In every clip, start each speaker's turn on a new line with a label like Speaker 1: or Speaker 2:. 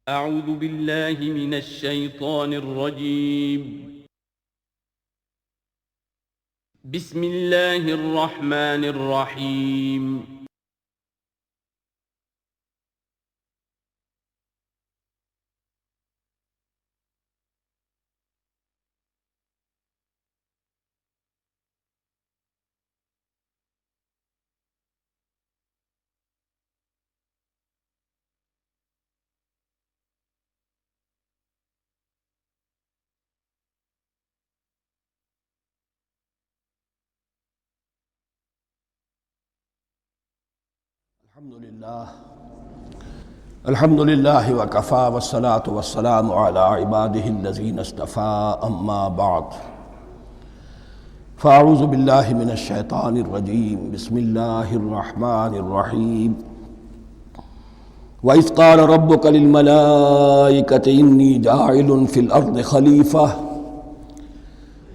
Speaker 1: اعوذ باللہ من الشیطان الرجیم بسم اللہ الرحمن الرحیم
Speaker 2: الحمد للہ وکفا والصلاة والسلام علی عبادہ الذین اصطفیٰ اما بعد فاعوذ باللہ من الشیطان الرجیم بسم اللہ الرحمن الرحیم وَإِذْ قَالَ رَبُّكَ لِلْمَلَائِكَةِ إِنِّي جَاعِلٌ فِي الْأَرْضِ خَلِيفَةً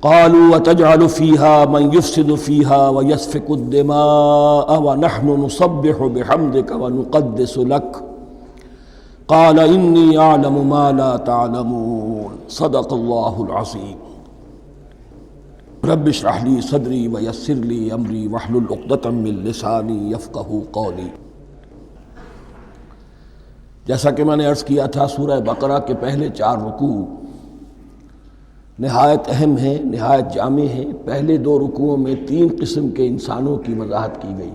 Speaker 2: قالوا وتجعل فيها من يفسد فيها ويسفك الدماء ونحن نسبح بحمدك ونقدس لك قال إني أعلم ما لا تعلمون صدق الله العظيم رب اشرح لي صدري ويسر لي أمري واحلل عقدة من لساني يفقهوا قولي۔ جیسا کہ میں نے عرض کیا تھا، سورہ بقرہ کے پہلے 4 رکوع نہایت اہم ہیں، نہایت جامع ہیں۔ پہلے 2 رکوعوں میں 3 قسم کے انسانوں کی وضاحت کی گئی،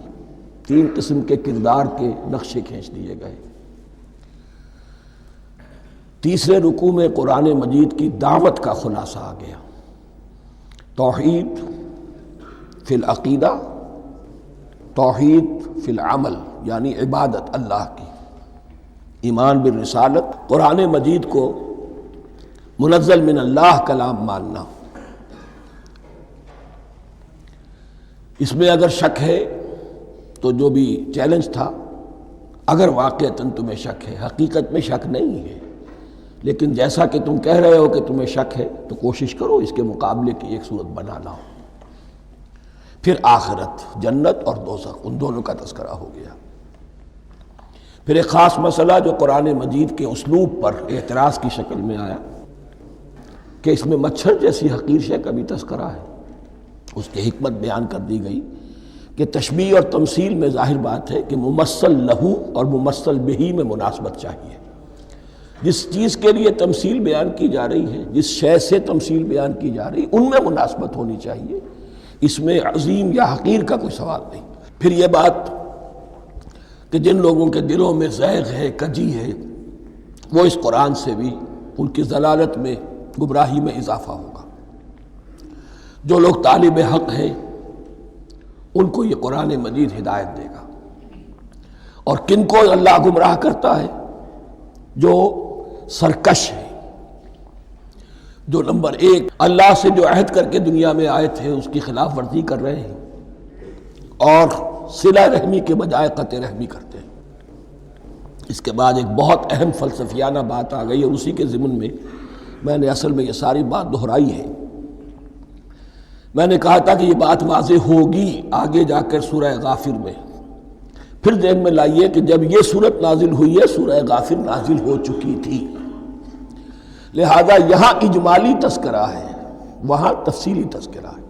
Speaker 2: 3 قسم کے کردار کے نقشے کھینچ دیے گئے۔ تیسرے رکوع میں قرآن مجید کی دعوت کا خلاصہ آ گیا، توحید فی العقیدہ، توحید فی العمل، یعنی عبادت اللہ کی، ایمان بالرسالت، قرآن مجید کو منزل من اللہ کلام ماننا۔ اس میں اگر شک ہے تو جو بھی چیلنج تھا، اگر واقعتاً تمہیں شک ہے، حقیقت میں شک نہیں ہے، لیکن جیسا کہ تم کہہ رہے ہو کہ تمہیں شک ہے تو کوشش کرو اس کے مقابلے کی ایک صورت بنا لاؤ۔ پھر آخرت، جنت اور دوزخ، ان دونوں کا تذکرہ ہو گیا۔ پھر ایک خاص مسئلہ جو قرآن مجید کے اسلوب پر اعتراض کی شکل میں آیا کہ اس میں مچھر جیسی حقیر شے کا بھی تذکرہ ہے، اس کی حکمت بیان کر دی گئی کہ تشبیہ اور تمثیل میں ظاہر بات ہے کہ ممثل لہو اور ممثل بہی میں مناسبت چاہیے۔ جس چیز کے لیے تمثیل بیان کی جا رہی ہے، جس شے سے تمثیل بیان کی جا رہی ہے، ان میں مناسبت ہونی چاہیے، اس میں عظیم یا حقیر کا کوئی سوال نہیں۔ پھر یہ بات کہ جن لوگوں کے دلوں میں زیغ ہے، کجی ہے، وہ اس قرآن سے بھی ان کی ضلالت میں، گمراہی میں اضافہ ہوگا۔ جو لوگ طالب حق ہیں ان کو یہ قرآن مجید ہدایت دے گا، اور کن کو اللہ گمراہ کرتا ہے؟ جو سرکش ہے، جو نمبر 1 اللہ سے جو عہد کر کے دنیا میں آئے تھے اس کی خلاف ورزی کر رہے ہیں، اور صلہ رحمی کے بجائے قطع رحمی کرتے ہیں۔ اس کے بعد ایک بہت اہم فلسفیانہ بات آ گئی، اور اسی کے ضمن میں میں نے اصل میں یہ ساری بات دہرائی ہے۔ میں نے کہا تھا کہ یہ بات واضح ہوگی آگے جا کر سورہ غافر میں۔ پھر ذہن میں لائیے کہ جب یہ صورت نازل ہوئی ہے، سورہ غافر نازل ہو چکی تھی، لہذا یہاں اجمالی تذکرہ ہے، وہاں تفصیلی تذکرہ ہے۔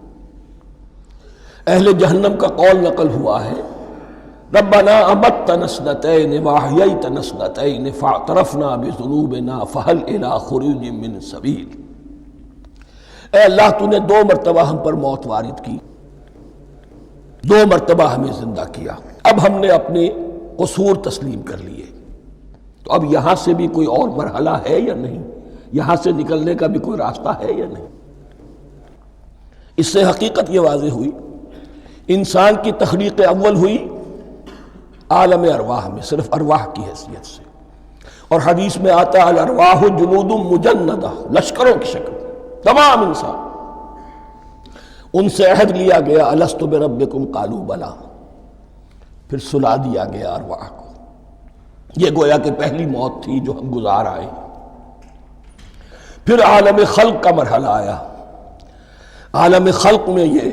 Speaker 2: اہل جہنم کا قول نقل ہوا ہے، ربنا امتنا اثنتین واحییتنا اثنتین فاعترفنا بذنوبنا فہل الی خروج من سبیل۔ اے اللہ، تو نے 2 مرتبہ ہم پر موت وارد کی، 2 مرتبہ ہمیں زندہ کیا، اب ہم نے اپنے قصور تسلیم کر لیے، تو اب یہاں سے بھی کوئی اور مرحلہ ہے یا نہیں؟ یہاں سے نکلنے کا بھی کوئی راستہ ہے یا نہیں؟ اس سے حقیقت یہ واضح ہوئی، انسان کی تخلیق اول ہوئی عالم ارواح میں، صرف ارواح کی حیثیت سے، اور حدیث میں آتا ہے الارواح جنود مجندہ، لشکروں کی شکل، تمام انسان۔ ان سے عہد لیا گیا الست بربکم قالوا بلی، پھر سلا دیا گیا ارواح کو۔ یہ گویا کہ پہلی موت تھی جو ہم گزار آئے۔ پھر عالم خلق کا مرحلہ آیا۔ عالم خلق میں یہ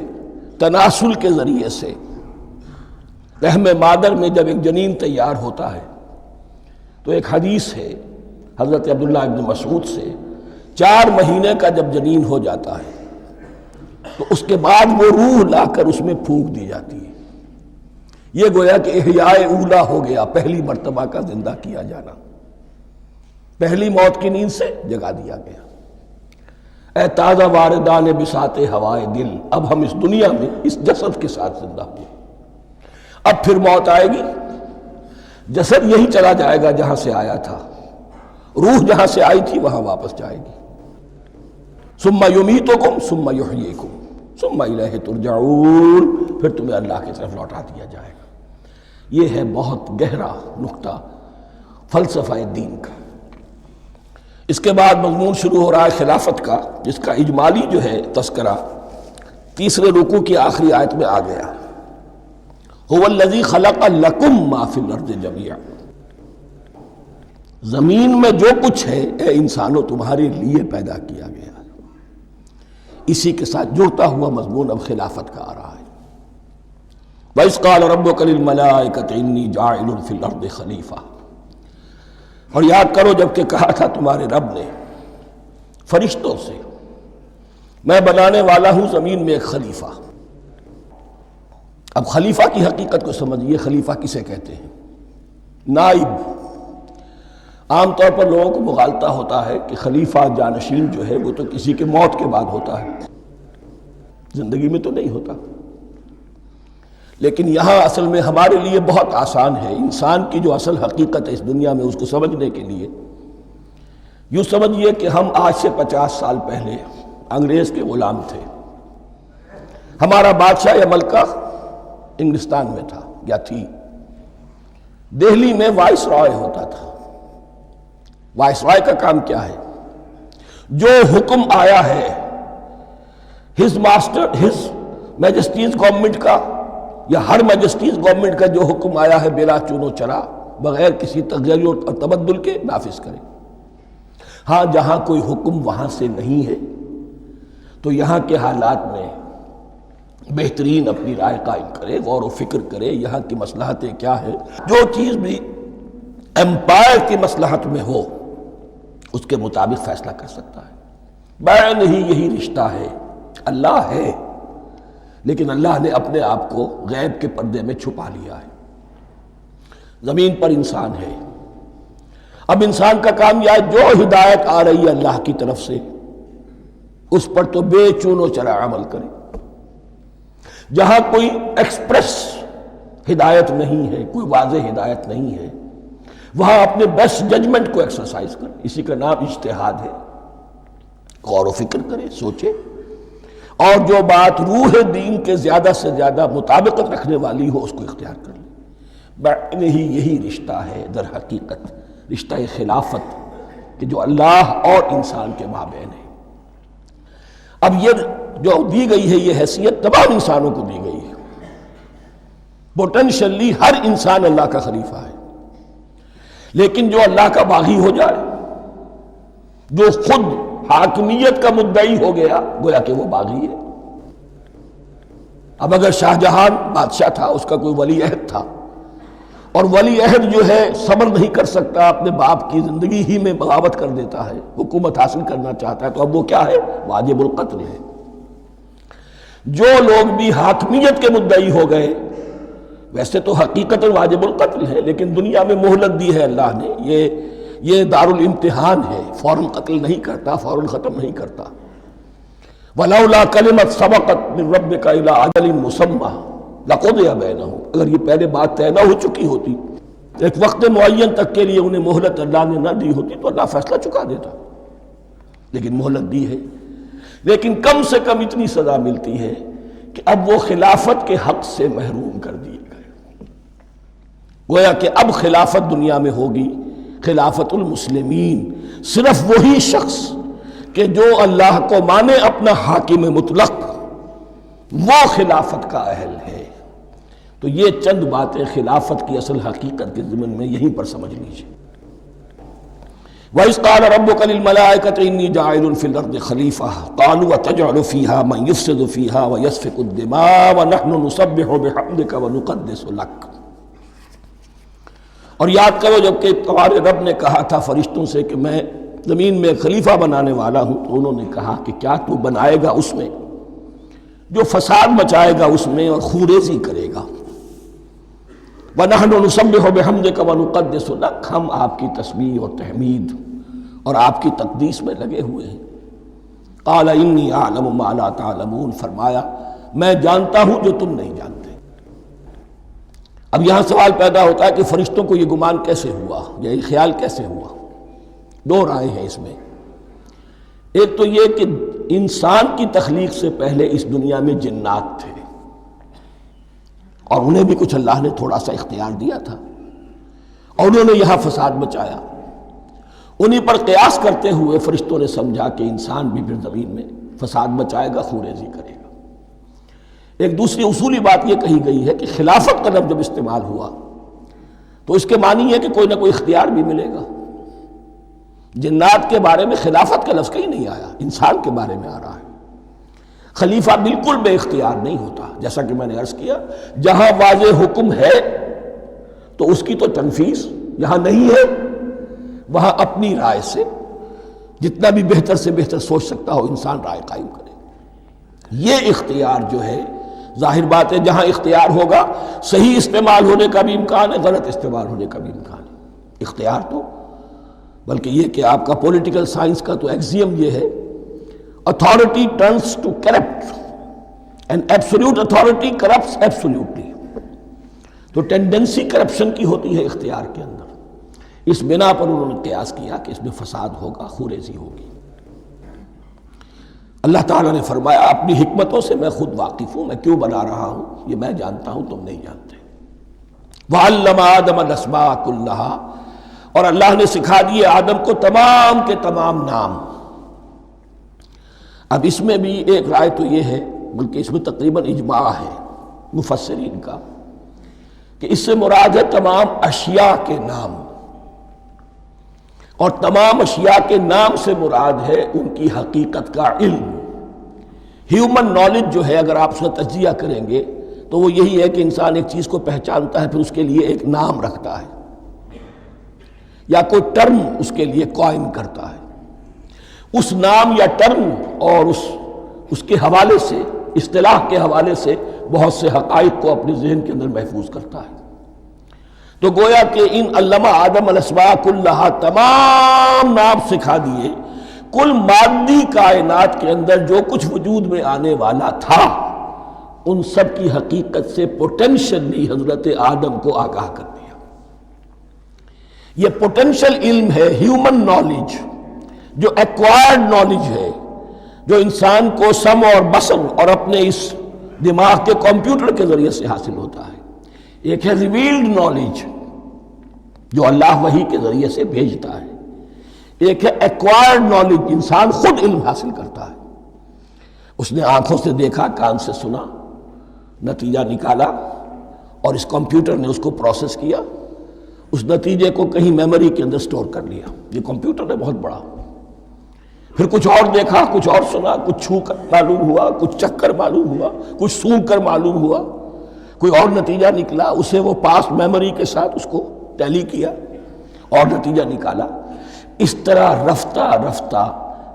Speaker 2: تناسل کے ذریعے سے رحم مادر میں جب ایک جنین تیار ہوتا ہے تو ایک حدیث ہے حضرت عبداللہ ابن مسعود سے 4 مہینے کا جب جنین ہو جاتا ہے تو اس کے بعد وہ روح لا کر اس میں پھونک دی جاتی ہے. یہ گویا کہ احیاء اولا ہو گیا، پہلی مرتبہ کا زندہ کیا جانا، پہلی موت کی نیند سے جگا دیا گیا. اے تازہ واردان بساط ہوائے دل، اب ہم اس دنیا میں اس جسد کے ساتھ زندہ ہوئے، اب پھر موت آئے گی، جسد یہی چلا جائے گا جہاں سے آیا تھا، روح جہاں سے آئی تھی وہاں واپس جائے گی. ثم یمیتکم ثم یحییکم ثم الیہ ترجعون، پھر تمہیں اللہ کی طرف لوٹا دیا جائے گا. یہ ہے بہت گہرا نقطہ فلسفہ دین کا. اس کے بعد مضمون شروع ہو رہا ہے خلافت کا، جس کا اجمالی جو ہے تذکرہ تیسرے رکوع کی آخری آیت میں آ گیا. هو الذی خلق لکم ما فی الارض جمیعا، زمین میں جو کچھ ہے اے انسانوں تمہارے لیے پیدا کیا گیا. اسی کے ساتھ جڑتا ہوا مضمون اب خلافت کا آ رہا ہے. وَإِذْ قَالَ رَبُّكَ لِلْمَلَائِكَةِ إِنِّي جَاعِلٌ فِي الْأَرْضِ خَلِيفَةً، اور یاد کرو جب کہ کہا تھا تمہارے رب نے فرشتوں سے میں بنانے والا ہوں زمین میں ایک خلیفہ. اب خلیفہ کی حقیقت کو سمجھیے. خلیفہ کسے کہتے ہیں؟ نائب. عام طور پر لوگوں کو مغالطہ ہوتا ہے کہ خلیفہ جانشین جو ہے وہ تو کسی کے موت کے بعد ہوتا ہے، زندگی میں تو نہیں ہوتا. لیکن یہاں اصل میں ہمارے لیے بہت آسان ہے. انسان کی جو اصل حقیقت ہے اس دنیا میں، اس کو سمجھنے کے لیے یوں سمجھیے کہ ہم آج سے 50 سال پہلے انگریز کے غلام تھے. ہمارا بادشاہ یا ملکہ انگلستان میں تھا یا تھی. دہلی میں وائس رائے ہوتا تھا. وائس رائے کا کام کیا ہے؟ جو حکم آیا ہے ہز میجسٹیز گورنمنٹ کا یا ہر میجسٹیز گورنمنٹ کا جو حکم آیا ہے بلا چون و چرا، بغیر کسی تغیر اور تبدل کے نافذ کرے. ہاں جہاں کوئی حکم وہاں سے نہیں ہے تو یہاں کے حالات میں بہترین اپنی رائے قائم کرے، غور و فکر کرے یہاں کی مصلحتیں کیا ہے. جو چیز بھی امپائر کی مصلحت میں ہو اس کے مطابق فیصلہ کر سکتا ہے. بین ہی یہی رشتہ ہے. اللہ ہے لیکن اللہ نے اپنے آپ کو غیب کے پردے میں چھپا لیا ہے. زمین پر انسان ہے. اب انسان کا کام یہ ہے جو ہدایت آ رہی ہے اللہ کی طرف سے اس پر تو بے چون و چرا عمل کرے. جہاں کوئی ایکسپریس ہدایت نہیں ہے، کوئی واضح ہدایت نہیں ہے، وہاں اپنے بیسٹ ججمنٹ کو ایکسرسائز کرے. اسی کا نام اجتہاد ہے. غور و فکر کرے، سوچے، اور جو بات روح دین کے زیادہ سے زیادہ مطابقت رکھنے والی ہو اس کو اختیار کر لے. بین ہی یہی رشتہ ہے در حقیقت رشتہ خلافت کہ جو اللہ اور انسان کے مابین ہے. اب یہ جو دی گئی ہے یہ حیثیت تمام انسانوں کو دی گئی ہے. پوٹینشلی ہر انسان اللہ کا خلیفہ ہے. لیکن جو اللہ کا باغی ہو جائے، جو خود حاکمیت کا مدعی ہو گیا، گویا کہ وہ باغی ہے. اب اگر شاہ جہان بادشاہ تھا، اس کا کوئی ولی عہد تھا، اور ولی عہد جو ہے صبر نہیں کر سکتا، اپنے باپ کی زندگی ہی میں بغاوت کر دیتا ہے، حکومت حاصل کرنا چاہتا ہے، تو اب وہ کیا ہے؟ واجب القتل ہے. جو لوگ بھی حاکمیت کے مدعی ہو گئے، ویسے تو حقیقت واجب القتل ہے لیکن دنیا میں مہلت دی ہے اللہ نے. یہ دارالامتحان ہے. فوراً قتل نہیں کرتا، فوراً ختم نہیں کرتا. وَلَوْلَا كَلِمَةٌ سَبَقَتْ مِن رَبِّكَ إِلَىٰ أَجَلٍ مُّسَمًّى لَقُضِيَ بَيْنَهُمْ، اگر یہ پہلے بات طے نہ ہو چکی ہوتی، ایک وقت معین تک کے لیے انہیں مہلت اللہ نے نہ دی ہوتی تو اللہ فیصلہ چکا دیتا. لیکن مہلت دی ہے. لیکن کم سے کم اتنی سزا ملتی ہے کہ اب وہ خلافت کے حق سے محروم کر دیے گئے. گویا کہ اب خلافت دنیا میں ہوگی خلافت المسلمین. صرف وہی شخص کہ جو اللہ کو مانے اپنا حاکم مطلق، وہ خلافت کا اہل ہے. تو یہ چند باتیں خلافت کی اصل حقیقت کے ضمن میں یہیں پر سمجھ لیجیے. وَإِذْ قَالَ رَبُّكَ لِلْمَلَائِكَةِ إِنِّي جَاعِلٌ فِي الْأَرْضِ خَلِيفَةً قَالُوا أَتَجْعَلُ فِيهَا مَن يُفْسِدُ فِيهَا وَيَسْفِكُ الدِّمَاءَ وَنَحْنُ نُسَبِّحُ بِحَمْدِكَ وَنُقَدِّسُ لَكَ. اور یاد کرو جب کہ تمہارے رب نے کہا تھا فرشتوں سے کہ میں زمین میں خلیفہ بنانے والا ہوں، تو انہوں نے کہا کہ کیا تو بنائے گا اس میں جو فساد مچائے گا اس میں اور خوریزی کرے گا؟ وَنَحْنُ نُسَبِّحُ بِحَمْدِكَ وَنُقَدِّسُ لَكَ، ہم آپ کی تسبیح اور تحمید اور آپ کی تقدیس میں لگے ہوئے ہیں۔ قَالَ إِنِّي أَعْلَمُ مَا لَا تَعْلَمُونَ، فرمایا میں جانتا ہوں جو تم نہیں جانتے۔ اب یہاں سوال پیدا ہوتا ہے کہ فرشتوں کو یہ گمان کیسے ہوا، یا یہ خیال کیسے ہوا؟ دو رائے ہیں اس میں۔ ایک تو یہ کہ انسان کی تخلیق سے پہلے اس دنیا میں جنات تھے، اور انہیں بھی کچھ اللہ نے تھوڑا سا اختیار دیا تھا، اور انہوں نے یہاں فساد مچایا۔ انہی پر قیاس کرتے ہوئے فرشتوں نے سمجھا کہ انسان بھی پھر زمین میں فساد مچائے گا، خوریزی کرے گا۔ ایک دوسری اصولی بات یہ کہی گئی ہے کہ خلافت کا لفظ جب استعمال ہوا تو اس کے معنی ہے کہ کوئی نہ کوئی اختیار بھی ملے گا۔ جنات کے بارے میں خلافت کا لفظ کہیں نہیں آیا، انسان کے بارے میں آ رہا ہے۔ خلیفہ بالکل بے اختیار نہیں ہوتا، جیسا کہ میں نے عرض کیا، جہاں واضح حکم ہے تو اس کی تو تنفیذ، یہاں نہیں ہے وہاں اپنی رائے سے جتنا بھی بہتر سے بہتر سوچ سکتا ہو انسان رائے قائم کرے۔ یہ اختیار جو ہے، ظاہر بات ہے جہاں اختیار ہوگا صحیح استعمال ہونے کا بھی امکان ہے، غلط استعمال ہونے کا بھی امکان ہے۔ اختیار تو بلکہ یہ کہ آپ کا پولیٹیکل سائنس کا تو ایکزیم یہ ہے، authority turns to corrupt and absolute authority corrupts absolutely۔ تو ٹینڈنسی کرپشن کی ہوتی ہے اختیار کے اندر۔ اس بنا پر انہوں نے قیاس کیا کہ اس میں فساد ہوگا، خوریزی ہوگی۔ اللہ تعالیٰ نے فرمایا اپنی حکمتوں سے میں خود واقف ہوں، میں کیوں بنا رہا ہوں یہ میں جانتا ہوں، تم نہیں جانتے۔ وَعَلَّمَ آدَمَ الْأَسْمَاءَ كُلَّهَا، اور اللہ نے سکھا دیے آدم کو تمام کے تمام نام۔ اب اس میں بھی ایک رائے تو یہ ہے، بلکہ اس میں تقریباً اجماع ہے مفسرین کا، کہ اس سے مراد ہے تمام اشیاء کے نام، اور تمام اشیاء کے نام سے مراد ہے ان کی حقیقت کا علم۔ ہیومن نالج جو ہے، اگر آپ اس کا تجزیہ کریں گے تو وہ یہی ہے کہ انسان ایک چیز کو پہچانتا ہے، پھر اس کے لیے ایک نام رکھتا ہے یا کوئی ٹرم اس کے لیے قائم کرتا ہے۔ اس نام یا ٹرم اور اس کے حوالے سے، اصطلاح کے حوالے سے بہت سے حقائق کو اپنے ذہن کے اندر محفوظ کرتا ہے۔ تو گویا کہ ان علمہ آدم الاسماء کلہا، تمام نام سکھا دیے کل مادی کائنات کے اندر جو کچھ وجود میں آنے والا تھا، ان سب کی حقیقت سے پوٹینشلی حضرت آدم کو آگاہ کر دیا۔ یہ پوٹینشل علم ہے، ہیومن نالج، جو ایکوائرڈ نالج ہے، جو انسان کو سم اور بصر اور اپنے اس دماغ کے کمپیوٹر کے ذریعے سے حاصل ہوتا ہے۔ ایک ہے ریویلڈ نالج جو اللہ وحی کے ذریعے سے بھیجتا ہے، ایک ہے ایکوائرڈ نالج، انسان خود علم حاصل کرتا ہے۔ اس نے آنکھوں سے دیکھا، کان سے سنا، نتیجہ نکالا، اور اس کمپیوٹر نے اس کو پروسیس کیا، اس نتیجے کو کہیں میموری کے اندر سٹور کر لیا۔ یہ کمپیوٹر ہے بہت بڑا۔ پھر کچھ اور دیکھا، کچھ اور سنا، کچھ چھو کر معلوم ہوا، کچھ چکھ کر معلوم ہوا، کچھ سونگھ کر معلوم ہوا، کوئی اور نتیجہ نکلا، اسے وہ پاس میموری کے ساتھ اس کو ٹیلی کیا اور نتیجہ نکالا۔ اس طرح رفتہ رفتہ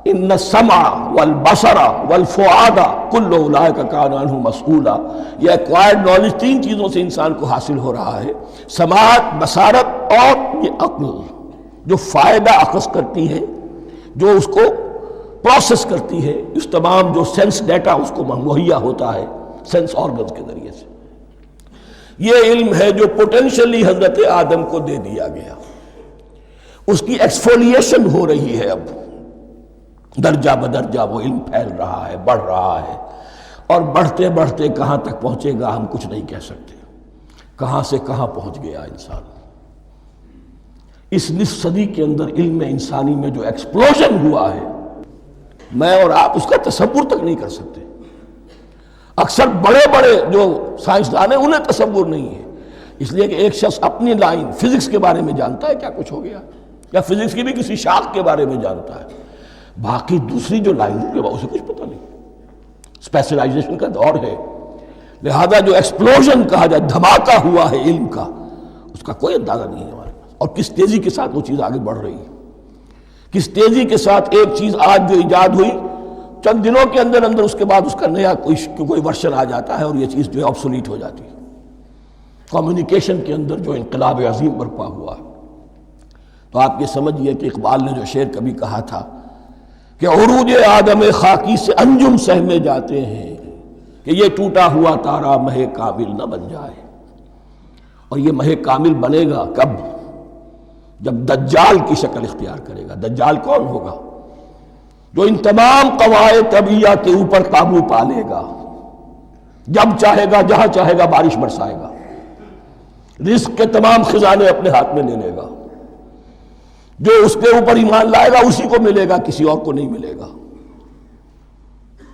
Speaker 2: ان السمع والبصر والفؤاد کل اولئک کان عنہ مسئولا، یہ ایکوائرڈ نالج تین چیزوں سے انسان کو حاصل ہو رہا ہے، سماعت، بصارت اور یہ عقل، جو فائدہ اخذ کرتی ہے، جو اس کو پروسیس کرتی ہے، اس تمام جو سینس ڈیٹا اس کو مہیا ہوتا ہے سینس آرگنز کے ذریعے سے۔ یہ علم ہے جو پوٹینشلی حضرت آدم کو دے دیا گیا۔ اس کی ایکسفولیشن ہو رہی ہے، اب درجہ بدرجہ وہ علم پھیل رہا ہے، بڑھ رہا ہے، اور بڑھتے بڑھتے کہاں تک پہنچے گا ہم کچھ نہیں کہہ سکتے۔ کہاں سے کہاں پہنچ گیا انسان۔ اس نصف صدی کے اندر علم انسانی میں جو ایکسپلوژن ہوا ہے، میں اور آپ اس کا تصور تک نہیں کر سکتے۔ اکثر بڑے بڑے جو سائنسدان ہیں انہیں تصور نہیں ہے، اس لیے کہ ایک شخص اپنی لائن فزکس کے بارے میں جانتا ہے کیا کچھ ہو گیا، یا فزکس کی بھی کسی شاخ کے بارے میں جانتا ہے، باقی دوسری جو لائن ہے اسے کچھ پتہ نہیں۔ اسپیشلائزیشن کا دور ہے، لہذا جو ایکسپلوژن کہا جائے، دھماکہ ہوا ہے علم کا، اس کا کوئی اندازہ نہیں ہے ہمارے۔ اور کس تیزی کے ساتھ وہ چیز آگے بڑھ رہی ہے، کس تیزی کے ساتھ ایک چیز آج جو ایجاد ہوئی چند دنوں کے اندر اندر اس کے بعد اس کا نیا کوئی ورشن آ جاتا ہے اور یہ چیز جو ہے آبسولیٹ ہو جاتی ہے۔ کمیونیکیشن کے اندر جو انقلاب عظیم برپا ہوا ہے، تو آپ یہ سمجھیے کہ اقبال نے جو شعر کبھی کہا تھا کہ عروج آدم خاکی سے انجم سہمے جاتے ہیں کہ یہ ٹوٹا ہوا تارا مہ کامل نہ بن جائے۔ اور یہ مہ کامل بنے گا کب؟ جب دجال کی شکل اختیار کرے گا۔ دجال کون ہوگا؟ جو ان تمام قواعد طبیعہ کے اوپر قابو پا لے گا، جب چاہے گا جہاں چاہے گا بارش برسائے گا، رزق کے تمام خزانے اپنے ہاتھ میں لے لے گا، جو اس کے اوپر ایمان لائے گا اسی کو ملے گا، کسی اور کو نہیں ملے گا،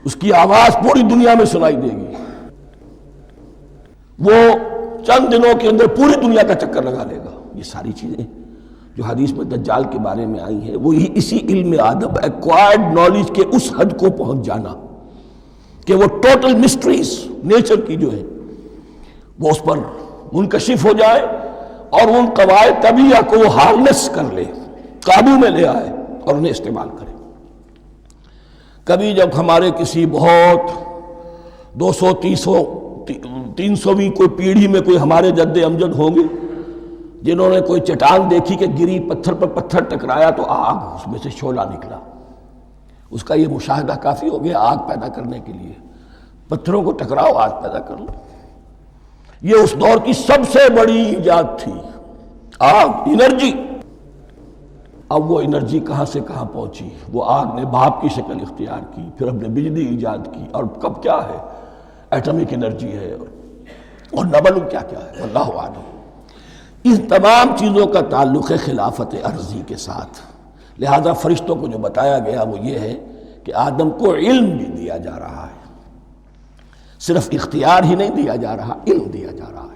Speaker 2: اس کی آواز پوری دنیا میں سنائی دے گی، وہ چند دنوں کے اندر پوری دنیا کا چکر لگا لے گا۔ یہ ساری چیزیں جو حدیث میں دجال کے بارے میں آئی ہیں وہ اسی علم آدم ایکوائرڈ نالج کے اس حد کو پہنچ جانا کہ وہ ٹوٹل مسٹریز نیچر کی جو ہے وہ اس پر منکشف ہو جائے اور ان قواعد طبیعہ کو وہ ہارنس کر لے، قابو میں لے آئے اور انہیں استعمال کرے۔ کبھی جب ہمارے کسی بہت 200-300ویں کوئی پیڑھی میں کوئی ہمارے جد امجد ہوں گے جنہوں نے کوئی چٹان دیکھی کہ گری، پتھر پر پتھر ٹکرایا تو آگ اس میں سے شعلہ نکلا، اس کا یہ مشاہدہ کافی ہو گیا آگ پیدا کرنے کے لیے۔ پتھروں کو ٹکراؤ آگ پیدا کر لو۔ یہ اس دور کی سب سے بڑی ایجاد تھی، آگ، انرجی۔ اب وہ انرجی کہاں سے کہاں پہنچی؟ وہ آگ نے بھاپ کی شکل اختیار کی، پھر ہم نے بجلی ایجاد کی، اور کب کیا ہے ایٹمک انرجی ہے اور نہ معلوم کیا کیا ہے، واللہ اعلم۔ اس تمام چیزوں کا تعلق ہے خلافت ارضی کے ساتھ، لہذا فرشتوں کو جو بتایا گیا وہ یہ ہے کہ آدم کو علم بھی دیا جا رہا ہے، صرف اختیار ہی نہیں دیا جا رہا، علم دیا جا رہا ہے۔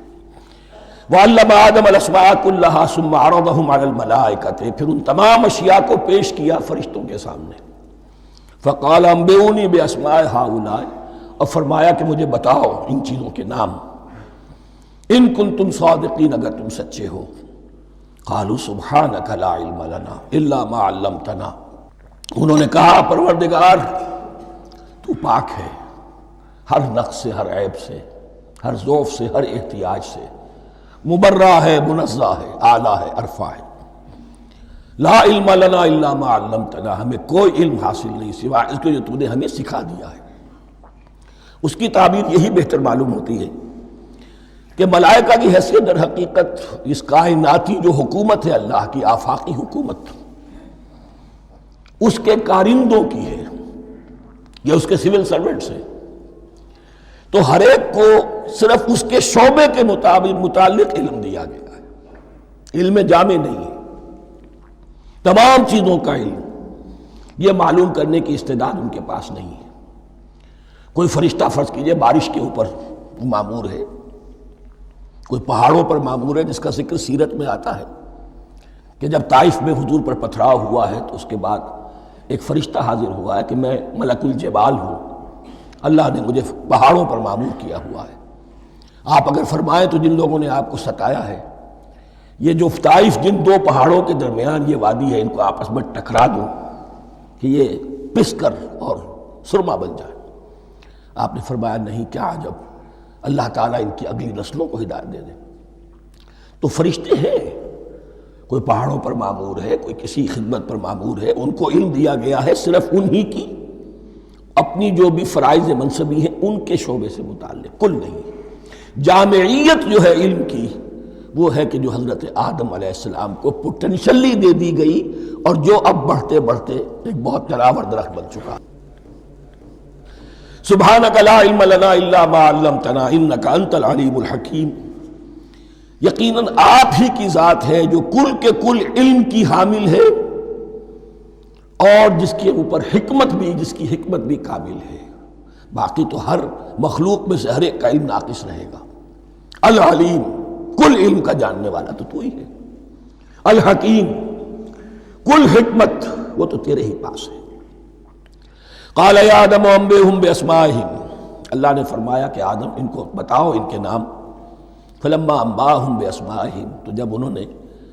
Speaker 2: وَعَلَّمَ آدَمَ الْأَسْمَاءَ كُلَّهَا ثُمَّ عَرَضَهُمْ عَلَى الْمَلَائِكَةِ، پھر ان تمام اشیاء کو پیش کیا فرشتوں کے سامنے۔ فَقَالَ أَنبِئُونِي بِأَسْمَاءِ هَؤُلَاءِ، اور فرمایا کہ مجھے بتاؤ ان چیزوں کے نام، ان کنتم صادقین، اگر تم سچے ہو۔ قالوا سبحانک لا علم لنا الا ما علمتنا، انہوں نے کہا پروردگار تو پاک ہے ہر نقص سے، ہر عیب سے، ہر ضعف سے، ہر احتیاج سے، مبرہ ہے، منزہ ہے، اعلیٰ ہے، عرفہ ہے۔ لا علم لنا الا ما علمتنا، ہمیں کوئی علم حاصل نہیں سوائے اس کے جو تو نے ہمیں سکھا دیا ہے۔ اس کی تعبیر یہی بہتر معلوم ہوتی ہے کہ ملائکہ کی حیثیت در حقیقت اس کائناتی جو حکومت ہے اللہ کی، آفاقی حکومت، اس کے کارندوں کی ہے، یا اس کے سول سرونٹس ہیں، تو ہر ایک کو صرف اس کے شعبے کے متعلق علم دیا گیا ہے، علم جامع نہیں ہے، تمام چیزوں کا علم یہ معلوم کرنے کی استعداد ان کے پاس نہیں ہے۔ کوئی فرشتہ فرض کیجئے بارش کے اوپر مامور ہے، کوئی پہاڑوں پر مامور ہے، جس کا ذکر سیرت میں آتا ہے کہ جب طائف میں حضور پر پتھراؤ ہوا ہے تو اس کے بعد ایک فرشتہ حاضر ہوا ہے کہ میں ملک الجبال ہوں، اللہ نے مجھے پہاڑوں پر مامور کیا ہوا ہے، آپ اگر فرمائیں تو جن لوگوں نے آپ کو ستایا ہے، یہ جو طائف جن دو پہاڑوں کے درمیان یہ وادی ہے، ان کو آپس میں ٹکرا دو کہ یہ پس کر اور سرما بن جائے۔ آپ نے فرمایا نہیں، کیا عجب، اللہ تعالیٰ ان کی اگلی نسلوں کو ہدایت دے دے۔ تو فرشتے ہیں، کوئی پہاڑوں پر مامور ہے، کوئی کسی خدمت پر مامور ہے، ان کو علم دیا گیا ہے صرف انہی کی اپنی جو بھی فرائض منصبی ہیں ان کے شعبے سے متعلق، کل نہیں۔ جامعیت جو ہے علم کی وہ ہے کہ جو حضرت آدم علیہ السلام کو پوٹینشلی دے دی گئی اور جو اب بڑھتے بڑھتے ایک بہت تراور درخت بن چکا۔ سبحانک لا علم لنا الا ما علمتنا انک انت العلیم الحکیم، یقیناً آپ ہی کی ذات ہے جو کل کے کل علم کی حامل ہے اور جس کے اوپر حکمت بھی، جس کی حکمت بھی کامل ہے، باقی تو ہر مخلوق میں سے ہر ایک کا علم ناقص رہے گا۔ العلیم، کل علم کا جاننے والا تو ہی ہے، الحکیم، کل حکمت وہ تو تیرے ہی پاس ہے۔ قال یا آدم انبئہم باسمائہم، اللہ نے فرمایا کہ آدم ان کو بتاؤ ان کے نام۔ فلما انباہم باسمائہم، تو جب انہوں نے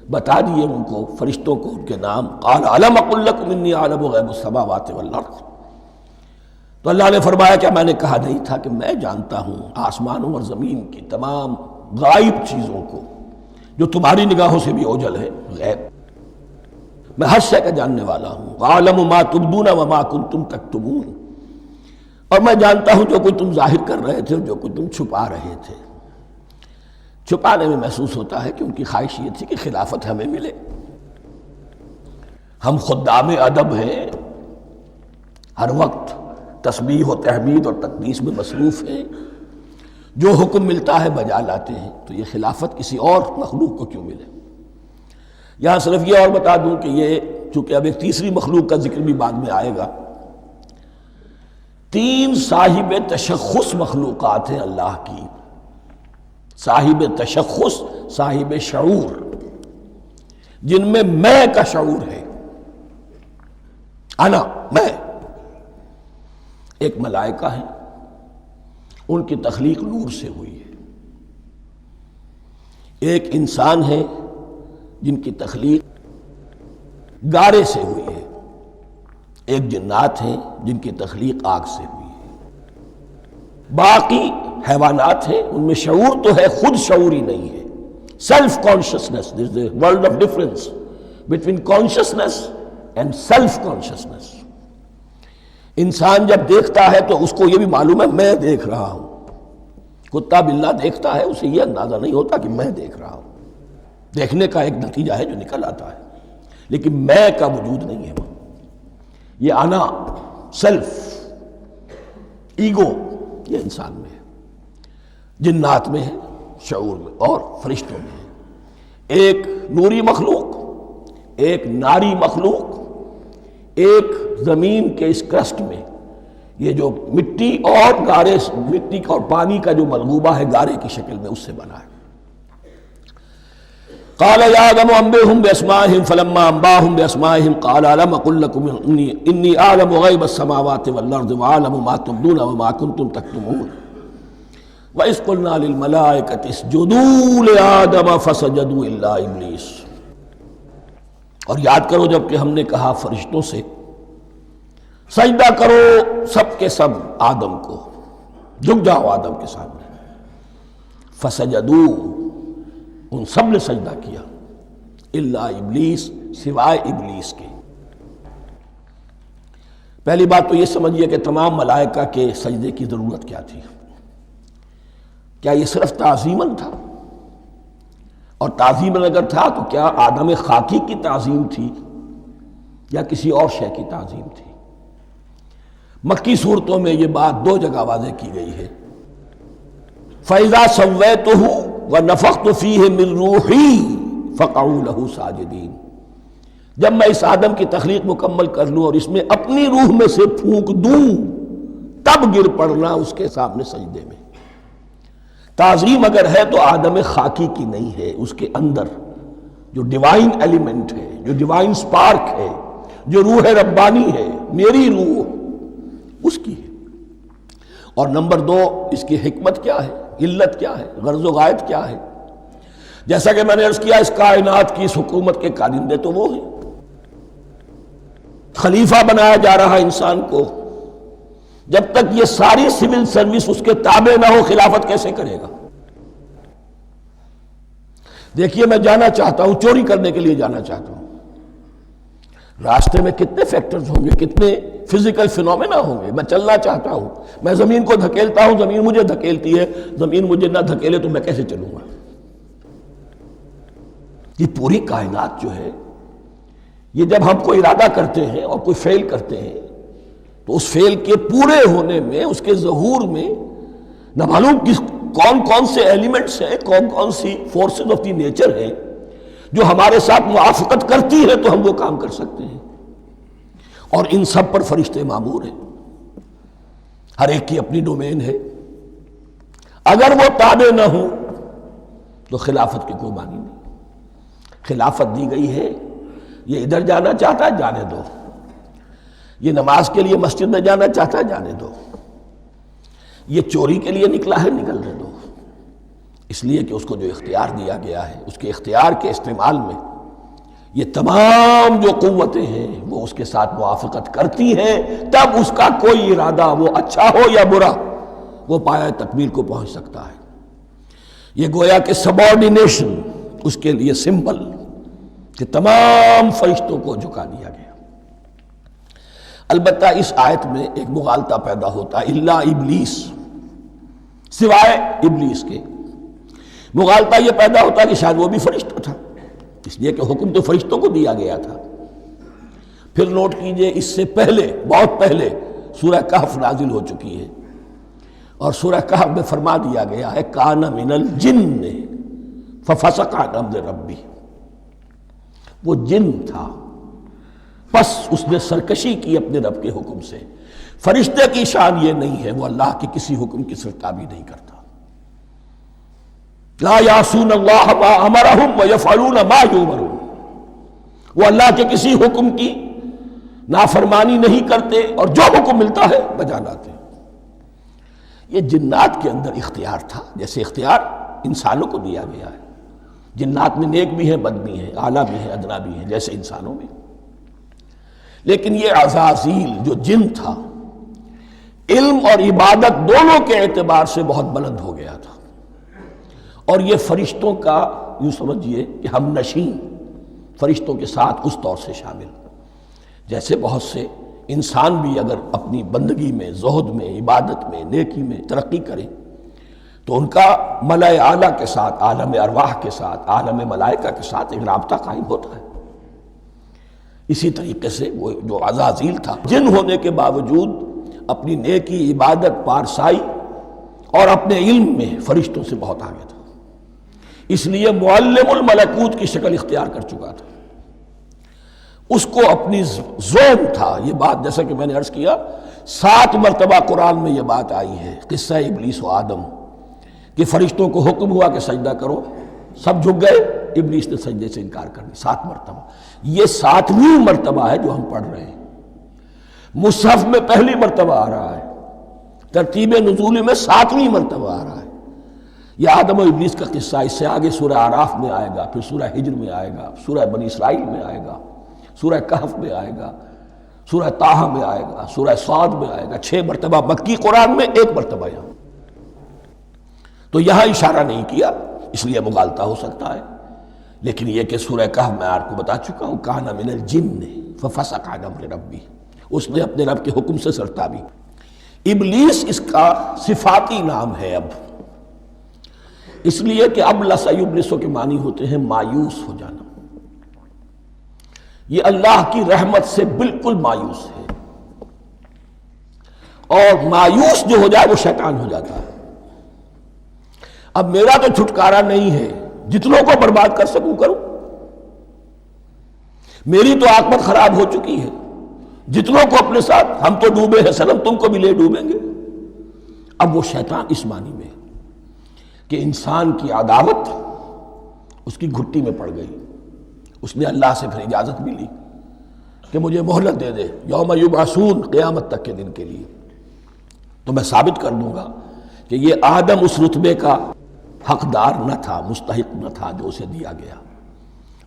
Speaker 2: بتا دیے ان کو فرشتوں کو ان کے نام. قال الم اقل لکم انی اعلم غیب السماوات والارض. تو اللہ نے فرمایا کہ میں نے کہا نہیں تھا کہ میں جانتا ہوں آسمانوں اور زمین کی تمام غائب چیزوں کو جو تمہاری نگاہوں سے بھی اوجھل ہے. غیب میں ہر شے کا جاننے والا ہوں. وَأَعْلَمُ مَا تُبْدُونَ وَمَا كُنْتُمْ تَكْتُمُونَ. اور میں جانتا ہوں جو کچھ تم ظاہر کر رہے تھے اور جو کچھ تم چھپا رہے تھے. چھپانے میں محسوس ہوتا ہے کہ ان کی خواہش یہ تھی کہ خلافت ہمیں ملے. ہم خدام ادب ہیں، ہر وقت تسبیح و تحمید اور تقدیس میں مصروف ہیں، جو حکم ملتا ہے بجا لاتے ہیں. تو یہ خلافت کسی اور مخلوق کو کیوں ملے؟ یہاں صرف یہ اور بتا دوں کہ یہ چونکہ اب ایک تیسری مخلوق کا ذکر بھی بعد میں آئے گا. 3 صاحب تشخص مخلوقات ہیں اللہ کی. صاحب تشخص، صاحب شعور، جن میں میں کا شعور ہے. انا، میں. ایک ملائکہ ہے، ان کی تخلیق نور سے ہوئی ہے. ایک انسان ہے جن کی تخلیق گارے سے ہوئی ہے. ایک جنات ہیں جن کی تخلیق آگ سے ہوئی ہے. باقی حیوانات ہیں، ان میں شعور تو ہے، خود شعوری نہیں ہے. Self consciousness, there is a world of difference between consciousness and self consciousness. انسان جب دیکھتا ہے تو اس کو یہ بھی معلوم ہے میں دیکھ رہا ہوں. کتا بلہ دیکھتا ہے، اسے یہ اندازہ نہیں ہوتا کہ میں دیکھ رہا ہوں. دیکھنے کا ایک نتیجہ ہے جو نکل آتا ہے، لیکن میں کا وجود نہیں ہے. یہ انا، سیلف، ایگو، یہ انسان میں ہے، جنات میں ہے، شعور میں، اور فرشتوں میں ہے. ایک نوری مخلوق، ایک ناری مخلوق، ایک زمین کے اس کرسٹ میں یہ جو مٹی اور گارے، مٹی اور پانی کا جو ملغوبہ ہے گارے کی شکل میں، اس سے بنا ہے. قال یا آدم انبئهم باسمائهم فلما انباهم باسمائهم قال الم اقل لكم انی اعلم غیب السماوات والارض واعلم ما تبدون وما كنتم تكتمون واذ قلنا للملائکة اسجدوا لآدم فسجدوا الا ابلیس. اور یاد کرو جب کہ ہم نے کہا فرشتوں سے سجدہ کرو سب کے سب آدم کو، جھک جاؤ آدم کے سامنے. فسجدوا، ان سب نے سجدہ کیا، الا ابلیس، سوائے ابلیس کے. پہلی بات تو یہ سمجھیے کہ تمام ملائکہ کے سجدے کی ضرورت کیا تھی. کیا یہ صرف تعظیماً تھا؟ اور تعظیماً اگر تھا تو کیا آدم خاکی کی تعظیم تھی یا کسی اور شے کی تعظیم تھی؟ مکی صورتوں میں یہ بات 2 جگہ واضح کی گئی ہے. فَإِذَا سَوَّيْتُهُ وَنَفَخْتُ فِيهِ مِن رُوحِي فَقَعُوا لَهُ سَاجِدِينَ. جب میں اس آدم کی تخلیق مکمل کر لوں اور اس میں اپنی روح میں سے پھونک دوں، تب گر پڑنا اس کے سامنے سجدے میں. تعظیم اگر ہے تو آدم خاکی کی نہیں ہے، اس کے اندر جو ڈیوائن ایلیمنٹ ہے، جو ڈیوائن سپارک ہے، جو روح ربانی ہے، میری روح، اس کی ہے. اور نمبر 2، اس کی حکمت کیا ہے، علت کیا ہے، غرض و غایت کیا ہے؟ جیسا کہ میں نے عرض کیا، اس کائنات کی اس حکومت کے کارندے تو وہ ہیں. خلیفہ بنایا جا رہا انسان کو، جب تک یہ ساری سول سروس اس کے تابع نہ ہو خلافت کیسے کرے گا؟ دیکھیے میں جانا چاہتا ہوں، چوری کرنے کے لیے جانا چاہتا ہوں، راستے میں کتنے فیکٹرز ہوں گے، کتنے فزیکل فینومینا ہوں گے. میں چلنا چاہتا ہوں، میں زمین کو دھکیلتا ہوں، زمین مجھے دھکیلتی ہے، زمین مجھے نہ دھکیلے تو میں کیسے چلوں گا؟ یہ پوری کائنات جو ہے، یہ جب ہم کوئی ارادہ کرتے ہیں اور کوئی فعل کرتے ہیں تو اس فعل کے پورے ہونے میں، اس کے ظہور میں نہ معلوم کون کون سے ایلیمنٹس ہیں، کون کون سی فورسز آف دی نیچر ہیں جو ہمارے ساتھ موافقت کرتی ہے تو ہم وہ کام کر سکتے ہیں. اور ان سب پر فرشتے مامور ہیں، ہر ایک کی اپنی ڈومین ہے. اگر وہ تابع نہ ہوں تو خلافت کی کوئی معنی نہیں. خلافت دی گئی ہے، یہ ادھر جانا چاہتا ہے جانے دو، یہ نماز کے لیے مسجد میں جانا چاہتا ہے جانے دو، یہ چوری کے لیے نکلا ہے نکلنے دو. اس لیے کہ اس کو جو اختیار دیا گیا ہے، اس کے اختیار کے استعمال میں یہ تمام جو قوتیں ہیں وہ اس کے ساتھ موافقت کرتی ہیں، تب اس کا کوئی ارادہ وہ اچھا ہو یا برا وہ پایہ تکمیل کو پہنچ سکتا ہے۔ یہ گویا کہ سبارڈینیشن اس کے لیے سمبل کہ تمام فرشتوں کو جھکا دیا گیا۔ البتہ اس آیت میں ایک مغالطہ پیدا ہوتا ہے، الا ابلیس، سوائے ابلیس کے۔ مغالطہ یہ پیدا ہوتا ہے کہ شاید وہ بھی فرشتہ تھا، اس لیے کہ حکم تو فرشتوں کو دیا گیا تھا۔ پھر نوٹ کیجئے اس سے پہلے، بہت پہلے سورہ کہف نازل ہو چکی ہے، اور سورہ کہف میں فرما دیا گیا ہے کان من الجن ففسق عن امر ربی، وہ جن تھا پس اس نے سرکشی کی اپنے رب کے حکم سے۔ فرشتے کی شان یہ نہیں ہے، وہ اللہ کے کسی حکم کی سرتابی نہیں کرتا۔ لا یعصون اللہ ما امرہم ویفعلون ما یؤمرون، وہ اللہ کے کسی حکم کی نافرمانی نہیں کرتے اور جو حکم ملتا ہے بجا لاتے ہیں۔ یہ جنات کے اندر اختیار تھا، جیسے اختیار انسانوں کو دیا گیا ہے۔ جنات میں نیک بھی ہیں، بد بھی ہیں، اعلیٰ بھی ہیں، ادنا بھی ہیں، جیسے انسانوں میں۔ لیکن یہ عزازیل جو جن تھا، علم اور عبادت دونوں کے اعتبار سے بہت بلند ہو گیا تھا، اور یہ فرشتوں کا یوں سمجھیے کہ ہم نشین، فرشتوں کے ساتھ اس طور سے شامل، جیسے بہت سے انسان بھی اگر اپنی بندگی میں، زہد میں، عبادت میں، نیکی میں ترقی کریں تو ان کا ملائے اعلیٰ کے ساتھ، عالم ارواح کے ساتھ، عالم ملائکہ کے ساتھ ایک رابطہ قائم ہوتا ہے۔ اسی طریقے سے وہ جو عزازیل تھا، جن ہونے کے باوجود اپنی نیکی، عبادت، پارسائی اور اپنے علم میں فرشتوں سے بہت آگے تھا، اس لیے معلم الملکوت کی شکل اختیار کر چکا تھا۔ اس کو اپنی زوم تھا، یہ بات جیسا کہ میں نے عرض کیا 7 مرتبہ قرآن میں یہ بات آئی ہے، قصہ ابلیس و آدم، کہ فرشتوں کو حکم ہوا کہ سجدہ کرو، سب جھک گئے، ابلیس نے سجدے سے انکار کر دی 7 مرتبہ۔ یہ 7ویں مرتبہ ہے جو ہم پڑھ رہے ہیں، مصحف میں پہلی مرتبہ آ رہا ہے، ترتیب نزول میں 7ویں مرتبہ آ رہا ہے۔ یہ آدم و ابلیس کا قصہ اس سے آگے سورہ اعراف میں آئے گا، پھر سورہ ہجر میں آئے گا، سورہ بنی اسرائیل میں آئے گا، سورہ کہف میں آئے گا، سورہ طٰہٰ میں آئے گا، سورہ صاد میں آئے گا، 6 مرتبہ مکی قرآن میں، 1 مرتبہ یہاں۔ تو یہاں اشارہ نہیں کیا، اس لیے مغالطہ ہو سکتا ہے، لیکن یہ کہ سورہ کہف میں آپ کو بتا چکا ہوں کان من الجن ففسق عن امر ربی، اس نے اپنے رب کے حکم سے سرتابی۔ ابلیس اس کا صفاتی نام ہے اب، اس لیے کہ اب لسیبلسو کے معنی ہوتے ہیں مایوس ہو جانا۔ یہ اللہ کی رحمت سے بالکل مایوس ہے، اور مایوس جو ہو جائے وہ شیطان ہو جاتا ہے۔ اب میرا تو چھٹکارا نہیں ہے، جتنوں کو برباد کر سکوں کروں، میری تو عاقبت خراب ہو چکی ہے، جتنوں کو اپنے ساتھ، ہم تو ڈوبے ہیں صنم، تم کو بھی لے ڈوبیں گے۔ اب وہ شیطان اس معنی میں کہ انسان کی عداوت اس کی گھٹی میں پڑ گئی، اس نے اللہ سے پھر اجازت بھی لی کہ مجھے مہلت دے دے، یوم یبعثون، قیامت تک کے دن کے لیے، تو میں ثابت کر دوں گا کہ یہ آدم اس رتبے کا حقدار نہ تھا، مستحق نہ تھا جو اسے دیا گیا۔